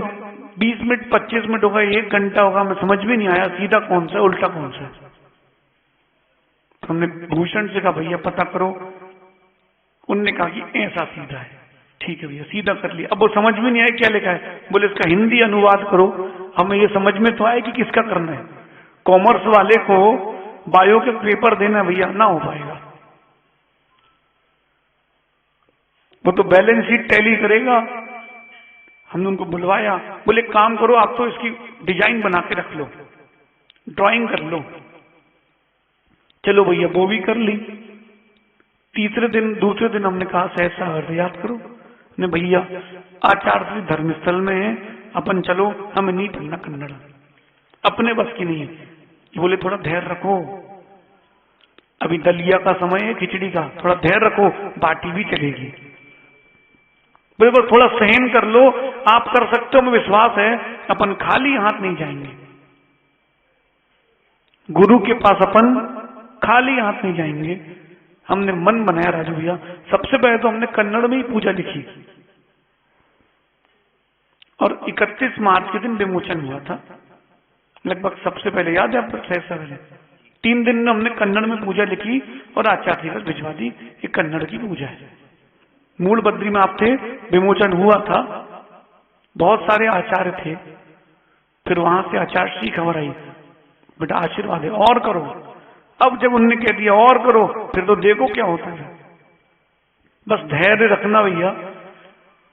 20 मिनट 25 मिनट होगा, 1 घंटा होगा, हमें समझ में नहीं आया सीधा कौन सा उल्टा कौन सा। तो हमने भूषण से कहा भैया पता करो, उनने कहा कि ऐसा सीधा है। ठीक है भैया, सीधा कर लिया। अब वो समझ में नहीं आया क्या लिखा है, बोले इसका हिंदी अनुवाद करो, हमें ये समझ में तो आए कि किसका करना है। कॉमर्स वाले को बायो के पेपर देना भैया ना हो पाएगा, वो तो बैलेंस शीट टैली करेगा। हमने उनको बुलवाया, बोले काम करो आप तो इसकी डिजाइन बना के रख लो, ड्राइंग कर लो। चलो भैया वो भी कर ली। तीसरे दिन दूसरे दिन हमने कहा सहसा अर्थ याद करो ने भैया, आचार श्री धर्मस्थल में है, अपन चलो, हमें नहीं पढ़ना कन्नड़, अपने बस की नहीं है। बोले थोड़ा धैर्य रखो, अभी दलिया का समय है, खिचड़ी का, थोड़ा धैर्य रखो, बाटी भी चलेगी। बोले बस थोड़ा सहन कर लो, आप कर सकते हो, हमें विश्वास है, अपन खाली हाथ नहीं जाएंगे, गुरु के पास अपन खाली हाथ नहीं जाएंगे। हमने मन बनाया राजू भैया, सबसे पहले तो हमने कन्नड़ में ही पूजा लिखी और 31 मार्च के दिन विमोचन हुआ था लगभग। सबसे पहले याद है आपको? 3 दिन में हमने कन्नड़ में पूजा लिखी और आचार्य को भिजवा दी, ये कन्नड़ की पूजा है। मूल बद्री में आप थे, विमोचन हुआ था, बहुत सारे आचार्य थे, फिर वहां से आचार्य की खबर आई, बेटा आशीर्वाद है और करो। अब जब उनने कह दिया और करो, फिर तो देखो क्या होता है। बस धैर्य रखना भैया।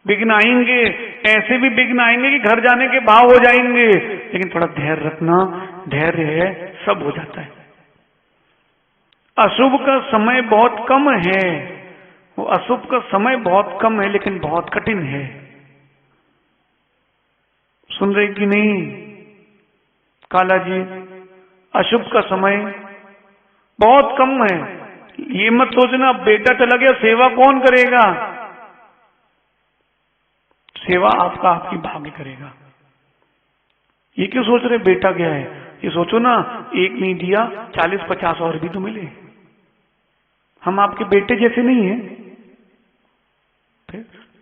विघ्न आएंगे, ऐसे भी विघ्न आएंगे कि घर जाने के भाव हो जाएंगे, लेकिन थोड़ा धैर्य रखना, धैर्य है सब हो जाता है। अशुभ का समय बहुत कम है, वो अशुभ का समय बहुत कम है लेकिन बहुत कठिन है। सुन रहे कि नहीं काला जी? अशुभ का समय बहुत कम है। ये मत सोचना बेटा चला गया सेवा कौन करेगा, सेवा आपका आपकी भाग्य करेगा। ये क्यों सोच रहे बेटा गया है? ये सोचो ना, एक नहीं दिया 40-50 और भी तो मिले। हम आपके बेटे जैसे नहीं हैं,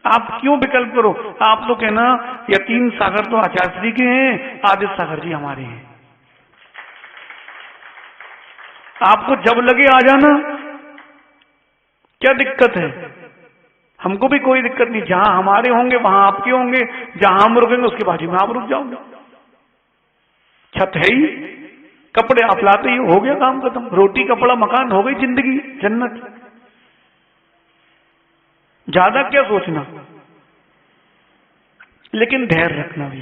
आप क्यों विकल्प करो? आप लोग कहना यतीम सागर तो आचार्य श्री के हैं, आदित्य सागर जी हमारे हैं। आपको जब लगे आ जाना, क्या दिक्कत है? हमको भी कोई दिक्कत नहीं, जहां हमारे होंगे वहां आपके होंगे, जहां हम रुकेंगे उसके बाजू में आप रुक जाओगे। छत है ही, कपड़े आप लाते ही, हो गया काम खत्म। रोटी कपड़ा मकान, हो गई जिंदगी जन्नत। ज्यादा क्या सोचना, लेकिन धैर्य रखना भी।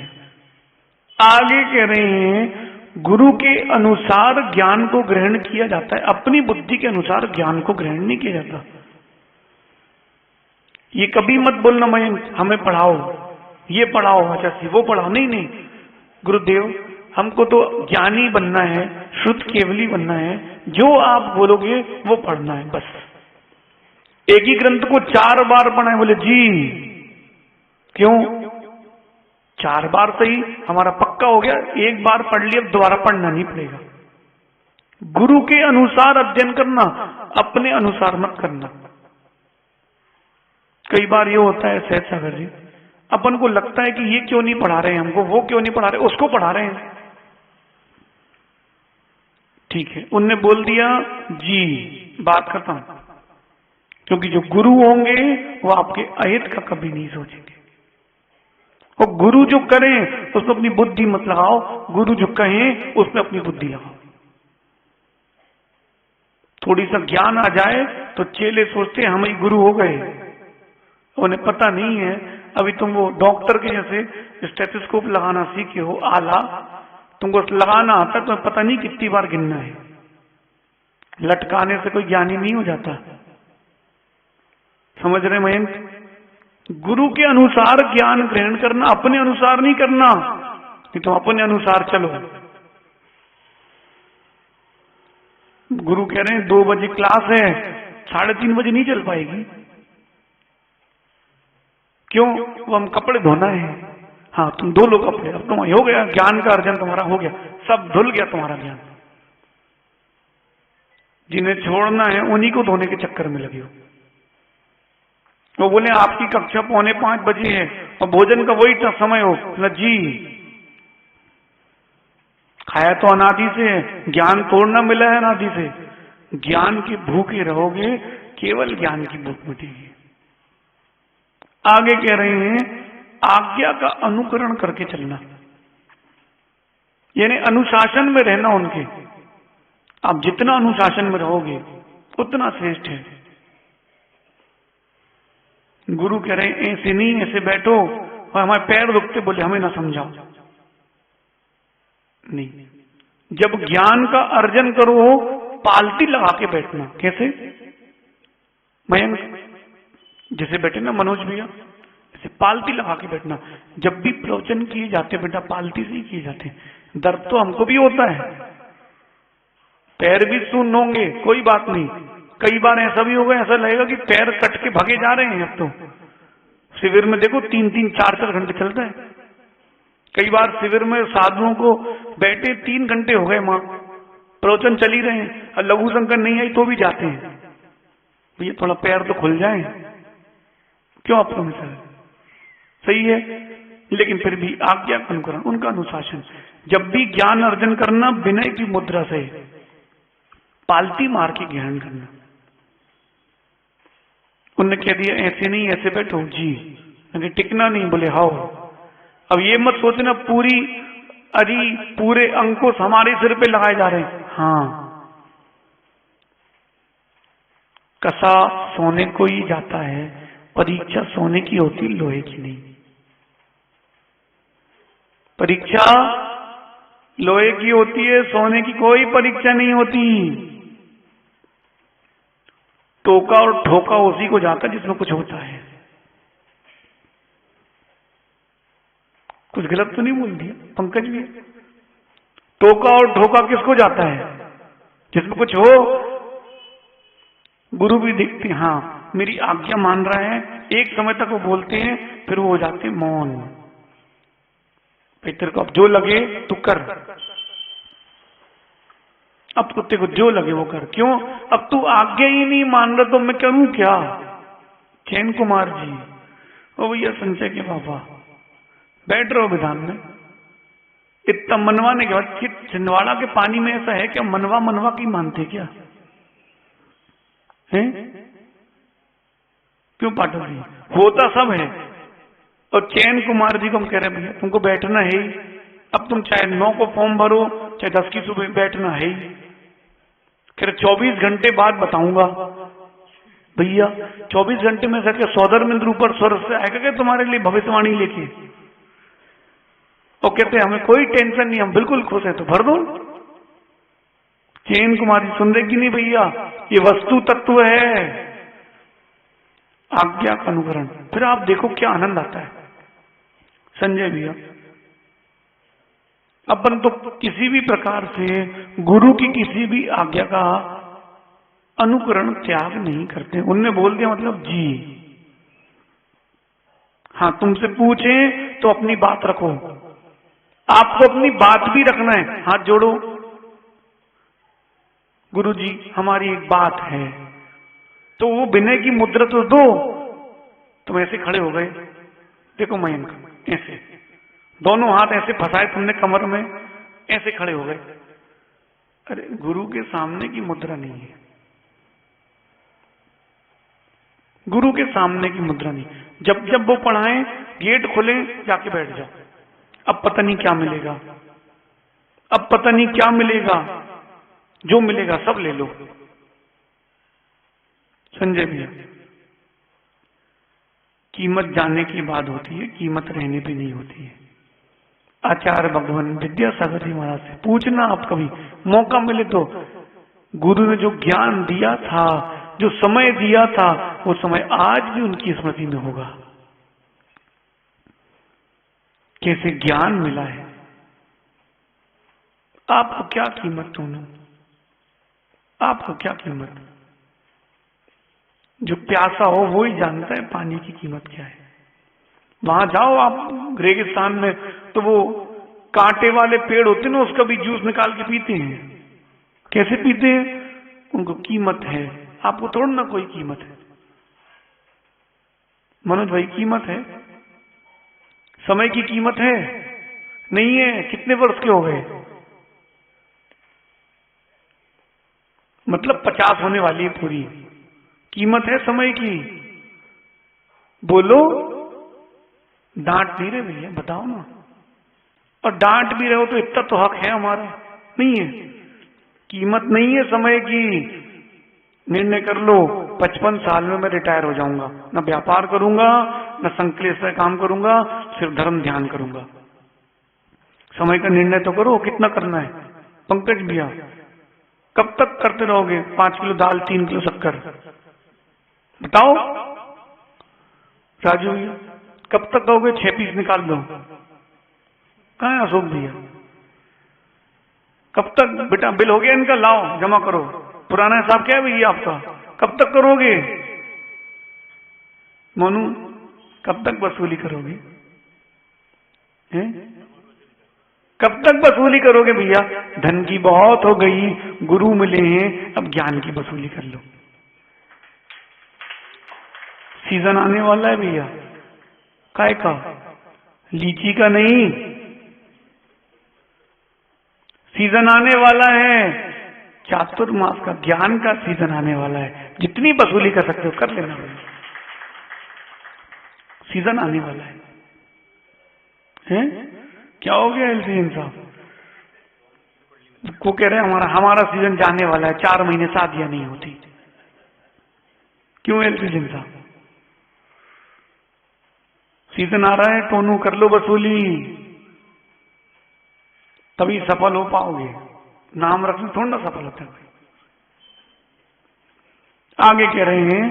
आगे कह रहे हैं गुरु के अनुसार ज्ञान को ग्रहण किया जाता है, अपनी बुद्धि के अनुसार ज्ञान को ग्रहण नहीं किया जाता। ये कभी मत बोलना मैं हमें पढ़ाओ, ये पढ़ाओ, अच्छा वो पढ़ाओ, नहीं नहीं। गुरुदेव हमको तो ज्ञानी बनना है, शुद्ध केवली बनना है, जो आप बोलोगे वो पढ़ना है बस। एक ही ग्रंथ को 4 बार पढ़ा है, बोले जी क्यों? 4 बार सही हमारा पक्का हो गया, एक बार पढ़ लिया दोबारा पढ़ना नहीं पड़ेगा। गुरु के अनुसार अध्ययन करना, अपने अनुसार मत करना। कई बार ये होता है सहज सागर जी, अपन को लगता है कि ये क्यों नहीं पढ़ा रहे हैं हमको, वो क्यों नहीं पढ़ा रहे, उसको पढ़ा रहे हैं। ठीक है, उनने बोल दिया जी, बात खत्म। क्योंकि जो गुरु होंगे वो आपके अहित का कभी नहीं सोचेंगे। और गुरु जो करें उसमें अपनी बुद्धि मत लगाओ, गुरु जो कहें उसमें अपनी बुद्धि लगाओ। थोड़ी सा ज्ञान आ जाए तो चेले सोचते हम ही गुरु हो गए, उन्हें पता नहीं है अभी तुम वो डॉक्टर के जैसे स्टेथोस्कोप लगाना सीखे हो, आला तुमको लगाना आता है, तुम्हें पता नहीं कितनी बार गिनना है। लटकाने से कोई ज्ञानी नहीं हो जाता, समझ रहे मयंक? गुरु के अनुसार ज्ञान ग्रहण करना, अपने अनुसार नहीं करना कि तुम अपने अनुसार चलो। गुरु कह रहे हैं 2 बजे क्लास है, 3:30 बजे नहीं चल पाएगी। क्यों? वो हम कपड़े धोना है। हाँ तुम धो लो कपड़े, अब तुम हो गया ज्ञान का अर्जन, तुम्हारा हो गया, सब धुल गया तुम्हारा ज्ञान। जिन्हें छोड़ना है उन्हीं को धोने के चक्कर में लगे हो। वो बोले आपकी कक्षा 4:45 बजे है और भोजन का वही समय हो, जी खाया तो अनादि से है, ज्ञान तोड़ना मिला है अनादि से। ज्ञान की भूखे रहोगे, केवल ज्ञान की भूख मिटेगी। आगे कह रहे हैं आज्ञा का अनुकरण करके चलना, यानी अनुशासन में रहना उनके। आप जितना अनुशासन में रहोगे उतना श्रेष्ठ है। गुरु कह रहे हैं ऐसे नहीं, ऐसे बैठो, और हमारे पैर दुखते, बोले हमें ना समझाओ। नहीं, जब ज्ञान का अर्जन करो पालती लगा के बैठना। कैसे? मयंक जैसे बैठे ना मनोज भैया, ऐसे पालती लगा के बैठना। जब भी प्रवचन किए जाते बेटा पालती से ही किए जाते। दर्द तो हमको भी होता है, पैर भी सुन्न होंगे, कोई बात नहीं। कई बार ऐसा भी होगा, ऐसा लगेगा कि पैर कट के भागे जा रहे हैं। अब तो शिविर में देखो 3-3, 4-4 घंटे चलता है। कई बार शिविर में साधुओं को बैठे 3 घंटे हो गए, मां प्रवचन चल ही रहे हैं और लघु शंकर नहीं आई तो भी जाते हैं। ये थोड़ा पैर तो खुल जाए, क्यों आपको मिसाल सही है, लेकिन फिर भी आज्ञा का अनुकरण, उनका अनुशासन। जब भी ज्ञान अर्जन करना विनय की मुद्रा से, पालती मार के ज्ञान करना। उनने कह दिया ऐसे नहीं, ऐसे बैठो जी, टिकना नहीं, बोले हाओ। अब ये मत सोचना पूरे अंकुश हमारे सिर पे लगाए जा रहे हैं। हाँ कसा सोने को ही जाता है, परीक्षा सोने की होती, लोहे की नहीं। परीक्षा लोहे की होती है, सोने की कोई परीक्षा नहीं होती। टोका और ठोका उसी को जाता है जिसमें कुछ होता है। कुछ गलत तो नहीं बोल दिया पंकज भी? टोका और ठोका किसको जाता है? जिसमें कुछ हो। गुरु भी देखते हैं, हाँ मेरी आज्ञा मान रहा है, एक समय तक वो बोलते हैं, फिर वो हो जाते हैं मौन। तेरे को अब जो लगे तू कर, अब कुत्ते को जो लगे वो कर। क्यों? अब तू आज्ञा ही नहीं मान रहा तो मैं करूं क्या? चैन कुमार जी, ओ भैया संजय के बाबा, बैठ रहो विधान में। इतना मनवाने के बाद छिंदवाड़ा के पानी में ऐसा है क्या? मनवा की मानते क्या है? क्यों पाठक जी? होता सब है। और चैन कुमार जी को हम कह रहे हैं भैया तुमको बैठना है ही। अब तुम चाहे 9 को फॉर्म भरो चाहे 10 की सुबह, बैठना है ही। कह रहे 24 घंटे बाद बताऊंगा। भैया 24 घंटे में सके सौदर मिंद्र ऊपर स्वर्ग से आएगा क्या तुम्हारे लिए भविष्यवाणी लेके? और कहते हमें कोई टेंशन नहीं, हम बिल्कुल खुश हैं, तो भर दो। चैन कुमार जी सुन रहे कि नहीं भैया? ये वस्तु तत्व है, आज्ञा का अनुकरण। फिर आप देखो क्या आनंद आता है संजय भैया। अपन तो किसी भी प्रकार से गुरु की किसी भी आज्ञा का अनुकरण त्याग नहीं करते। उनने बोल दिया मतलब जी। हाँ तुमसे पूछे तो अपनी बात रखो, आपको अपनी बात भी रखना है। हाथ जोड़ो, गुरु जी हमारी एक बात है, तो वो विनय की मुद्रा तो दो। तुम ऐसे खड़े हो गए, देखो मयंक ऐसे दोनों हाथ ऐसे फंसाए तुमने कमर में, ऐसे खड़े हो गए। अरे गुरु के सामने की मुद्रा नहीं है, गुरु के सामने की मुद्रा नहीं। जब जब वो पढ़ाएं गेट खोले जाके बैठ जाओ। अब पता नहीं क्या मिलेगा, अब पता नहीं क्या मिलेगा, जो मिलेगा सब ले लो। संजय भैया कीमत जानने की बात होती है, कीमत रहने भी नहीं होती है। आचार्य भगवान विद्यासागर जी महाराज से पूछना आप कभी मौका मिले तो, गुरु ने जो ज्ञान दिया था, जो समय दिया था, वो समय आज भी उनकी स्मृति में होगा। कैसे ज्ञान मिला है, आपको क्या कीमत दोनों, आपको क्या कीमत? जो प्यासा हो वो ही जानता है पानी की कीमत क्या है। वहां जाओ आप रेगिस्तान में, तो वो कांटे वाले पेड़ होते हैं ना, उसका भी जूस निकाल के पीते हैं। कैसे पीते हैं? उनको कीमत है, आपको थोड़ा ना कोई कीमत है। मनोज भाई कीमत है, समय की कीमत है नहीं है? कितने वर्ष के हो गए? मतलब 50 होने वाली है पूरी। कीमत है समय की? बोलो, डांट नहीं रहे भैया, बताओ ना। और डांट भी रहे हो तो इतना तो हक है हमारा, नहीं है? कीमत नहीं है समय की। निर्णय कर लो 55 साल में मैं रिटायर हो जाऊंगा, न व्यापार करूंगा न संकलेश से काम करूंगा, सिर्फ धर्म ध्यान करूंगा। समय का निर्णय तो करो, कितना करना है? पंकज भैया कब तक करते रहोगे? 5 किलो दाल 3 किलो शक्कर, बताओ। राजू भैया कब तक कहोगे 6 पीस निकाल दो? कहाँ है अशोक भैया? कब तक बेटा बिल हो गया इनका, लाओ जमा करो। पुराना हिसाब क्या है भैया आपका? कब तक करोगे? मोनू कब तक वसूली करोगे? हैं? कब तक वसूली करोगे भैया? धन की बहुत हो गई, गुरु मिले हैं, अब ज्ञान की वसूली कर लो। सीजन आने वाला है भैया, काय का? लीची का नहीं, सीजन आने वाला है चातुर्मास का, ज्ञान का सीजन आने वाला है। जितनी वसूली कर सकते हो कर लेना भैया, सीजन आने वाला है। हैं? क्या हो गया एलसीएन साहब को? कह रहे हैं हमारा सीजन जाने वाला है, 4 महीने शादियां नहीं होती। क्यों ऐसी चिंता? सीजन आ रहा है, टोनू कर लो वसूली, तभी सफल हो पाओगे। नाम रखने थोड़ा ना सफल होता है। आगे कह रहे हैं,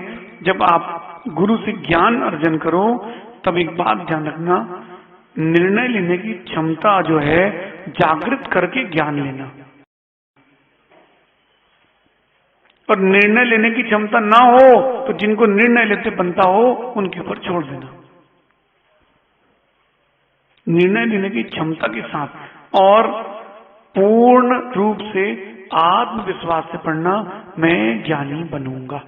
जब आप गुरु से ज्ञान अर्जन करो तब एक बात ध्यान रखना, निर्णय लेने की क्षमता जो है जागृत करके ज्ञान लेना, और निर्णय लेने की क्षमता ना हो तो जिनको निर्णय लेते बनता हो उनके ऊपर छोड़ देना। निर्णय लेने की क्षमता के साथ और पूर्ण रूप से आत्मविश्वास से पढ़ना, मैं ज्ञानी बनूंगा।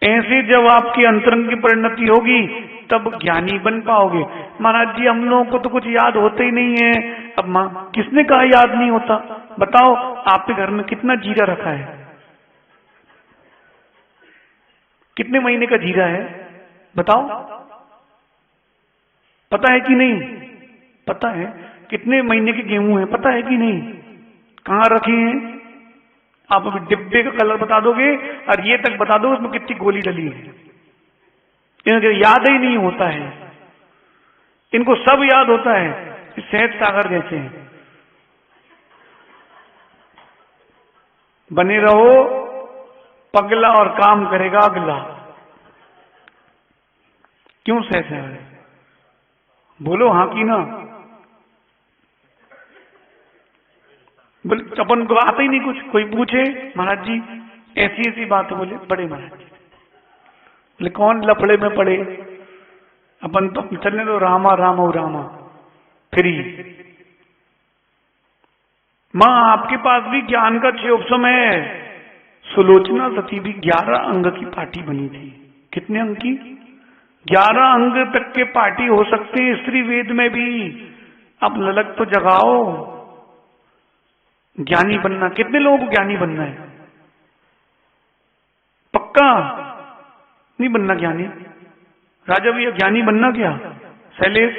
ऐसे जब आपकी अंतरंग की परिणति होगी तब ज्ञानी बन पाओगे। महाराज जी हम लोगों को तो कुछ याद होता ही नहीं है। अब मां किसने कहा याद नहीं होता? बताओ आपके घर में कितना जीरा रखा है? कितने महीने का जीरा है बताओ? पता है कि नहीं? पता है। कितने महीने के गेहूं है पता है कि नहीं? कहां रखे हैं? आप अभी डिब्बे का कलर बता दोगे और ये तक बता दो उसमें कितनी गोली डली है। इनको याद ही नहीं होता है। इनको सब याद होता है, शहद सागर जैसे हैं। बने रहो पगला और काम करेगा अगला। क्यों सहज है? बोलो हाँ की ना। बोले अपन को आता ही नहीं कुछ। कोई पूछे महाराज जी ऐसी ऐसी बात बोले बड़े महाराज जी, बोले कौन लफड़े में पड़े? अपन तो चलने दो, रामा राम और रामा फ्री। मां आपके पास भी ज्ञान का क्षयोपम है। सुलोचना सती भी 11 अंग की पार्टी बनी थी। कितने अंग की? 11 अंग तक के पार्टी हो सकते हैं स्त्री वेद में भी। अब ललक तो जगाओ। ज्ञानी बनना, कितने लोगों को ज्ञानी बनना है? पक्का नहीं बनना ज्ञानी? राजा भैया ज्ञानी बनना क्या? शैलेश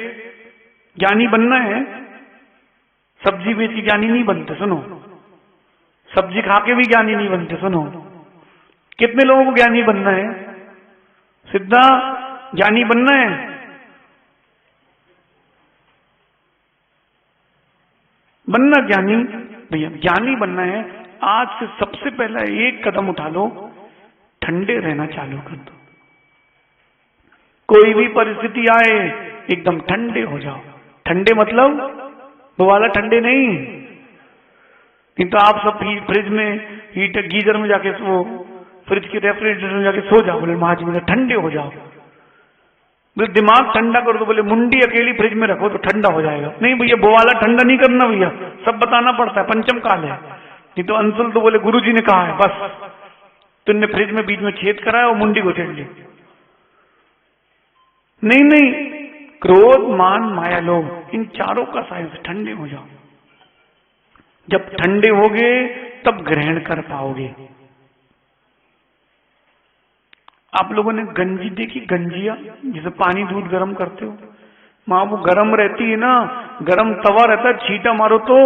ज्ञानी बनना है? सब्जी बेच के ज्ञानी नहीं बनते, सुनो। सब्जी खा के भी ज्ञानी नहीं बनते, सुनो। कितने लोगों को ज्ञानी बनना है? सिद्धा ज्ञानी बनना है? बनना ज्ञानी भैया, ज्ञानी बनना है। आज से सबसे पहला एक कदम उठा लो, ठंडे रहना चालू कर दो। कोई भी परिस्थिति आए एकदम ठंडे हो जाओ। ठंडे मतलब वो वाला ठंडे नहीं तो आप सब फ्रिज में हीटर गीजर में जाके सो, फ्रिज के रेफ्रिजरेटर में जाके सो जाओ। बोले महाराज बोले ठंडे हो जाओ। बोले दिमाग ठंडा कर दो। बोले मुंडी अकेली फ्रिज में रखो तो ठंडा हो जाएगा। नहीं भैया वो वाला ठंडा नहीं करना भैया, सब बताना पड़ता है, पंचम काल है। नहीं तो अंशुल तो बोले गुरुजी ने कहा है, बस तुमने फ्रिज में बीच में छेद कराया और मुंडी को छेड़ ली। नहीं, क्रोध मान माया लोभ, इन चारों का साइंस ठंडे हो जाओ। जब ठंडे होगे तब ग्रहण कर पाओगे। आप लोगों ने गंजी देखी? गंजिया जिसे पानी दूध गर्म करते हो, मां वो गर्म रहती है ना, गर्म तवा रहता है, छींटा मारो तो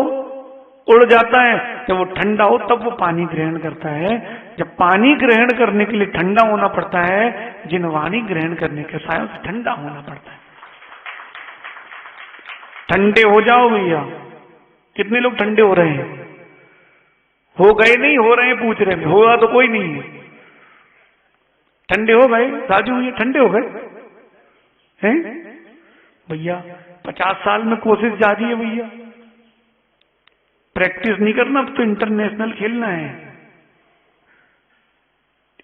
उड़ जाता है। जब वो ठंडा हो तब वो पानी ग्रहण करता है। जब पानी ग्रहण करने के लिए ठंडा होना पड़ता है, जिनवाणी ग्रहण करने के साथ ठंडा होना पड़ता है। ठंडे हो जाओ भैया। कितने लोग ठंडे हो रहे हैं? हो गए नहीं हो रहे हैं? पूछ रहे हैं। होगा तो कोई नहीं है। ठंडे हो गए राजू भैया? ठंडे हो गए हैं भैया? 50 साल में कोशिश जारी है भैया। प्रैक्टिस नहीं करना, अब तो इंटरनेशनल खेलना है।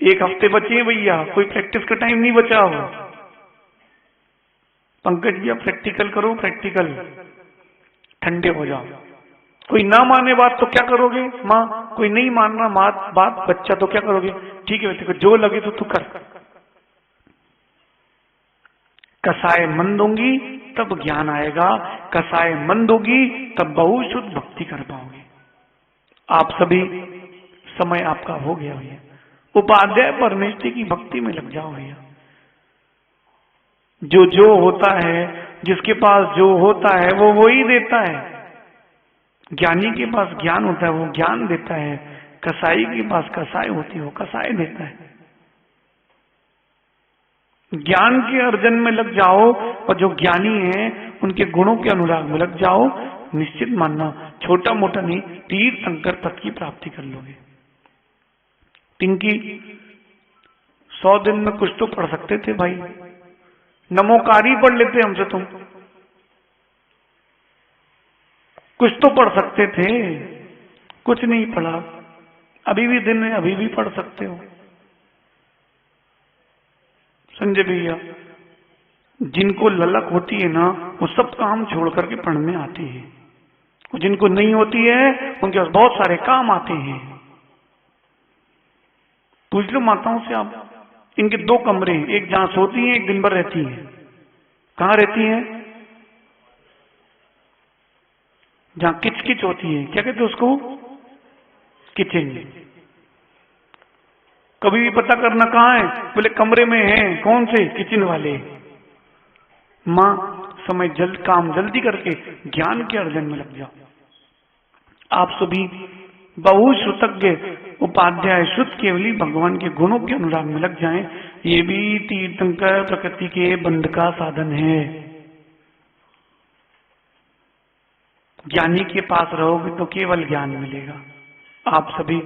1 हफ्ते बचे हैं भैया, कोई प्रैक्टिस का टाइम नहीं बचा हो। पंकज भैया प्रैक्टिकल करो, प्रैक्टिकल। ठंडे हो जाओ। कोई ना माने बात तो क्या करोगे? माँ कोई नहीं मान रहा बात बच्चा तो क्या करोगे? ठीक है बच्चे को जो लगे तो तू कर। कसाय मंद होंगी तब ज्ञान आएगा, कसाय मंद होगी तब बहुत शुद्ध भक्ति कर पाओगे। आप सभी समय आपका हो गया भैया। उपाध्याय परमेश्वरी की भक्ति में लग जाओ भैया। जो होता है, जिसके पास जो होता है वो वही देता है। ज्ञानी के पास ज्ञान होता है, वो ज्ञान देता है। कसाई के पास कसाई होती है, वो कसाई देता है। ज्ञान के अर्जन में लग जाओ और जो ज्ञानी है उनके गुणों के अनुराग में लग जाओ, निश्चित मानना छोटा मोटा नहीं, तीर्थंकर पद की प्राप्ति कर लोगे। पिंकी 100 दिन में कुछ तो पढ़ सकते थे भाई, नमोकारी पढ़ लेते हमसे तुम, कुछ तो पढ़ सकते थे, कुछ नहीं पढ़ा। अभी भी दिन है, अभी भी पढ़ सकते हो। संजय भैया, जिनको ललक होती है ना वो सब काम छोड़ करके पढ़ने आते हैं, और जिनको नहीं होती है उनके पास बहुत सारे काम आते हैं। पूछ लो माताओं से आप, इनके 2 कमरे हैं, एक जहां सोती है, एक दिन भर रहती है। कहां रहती है? जहां किचकिच होती है, क्या कहते हैं उसको? किचन। कभी भी पता करना कहां है, बोले कमरे में है। कौन से? किचन वाले। मां, समय काम जल्दी करके ज्ञान के अर्जन में लग जाओ। आप सभी बहुश्रुतज्ञ उपाध्याय शुद्ध केवली भगवान के गुणों के अनुराग में लग जाएं, ये भी तीर्थंकर प्रकृति के बंध का साधन है। ज्ञानी के पास रहोगे तो केवल ज्ञान मिलेगा। आप सभी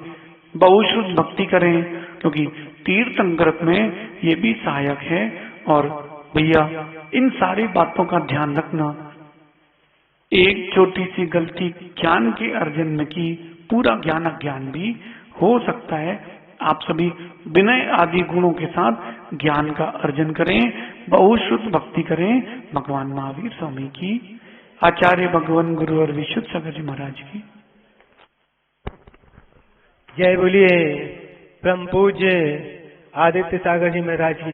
बहुश्रुत भक्ति करें, क्योंकि तीर्थंकर में ये भी सहायक है। और भैया इन सारी बातों का ध्यान रखना, एक छोटी सी गलती ज्ञान के अर्जन में की, पूरा ज्ञान अज्ञान भी हो सकता है। आप सभी विनय आदि गुणों के साथ ज्ञान का अर्जन करें, बहुश्रुत भक्ति करें। भगवान महावीर स्वामी की, आचार्य भगवान गुरु और विशुद्ध सागर जी महाराज की जय बोलिए। परम पूज्य आदित्य सागर जी महाराज की।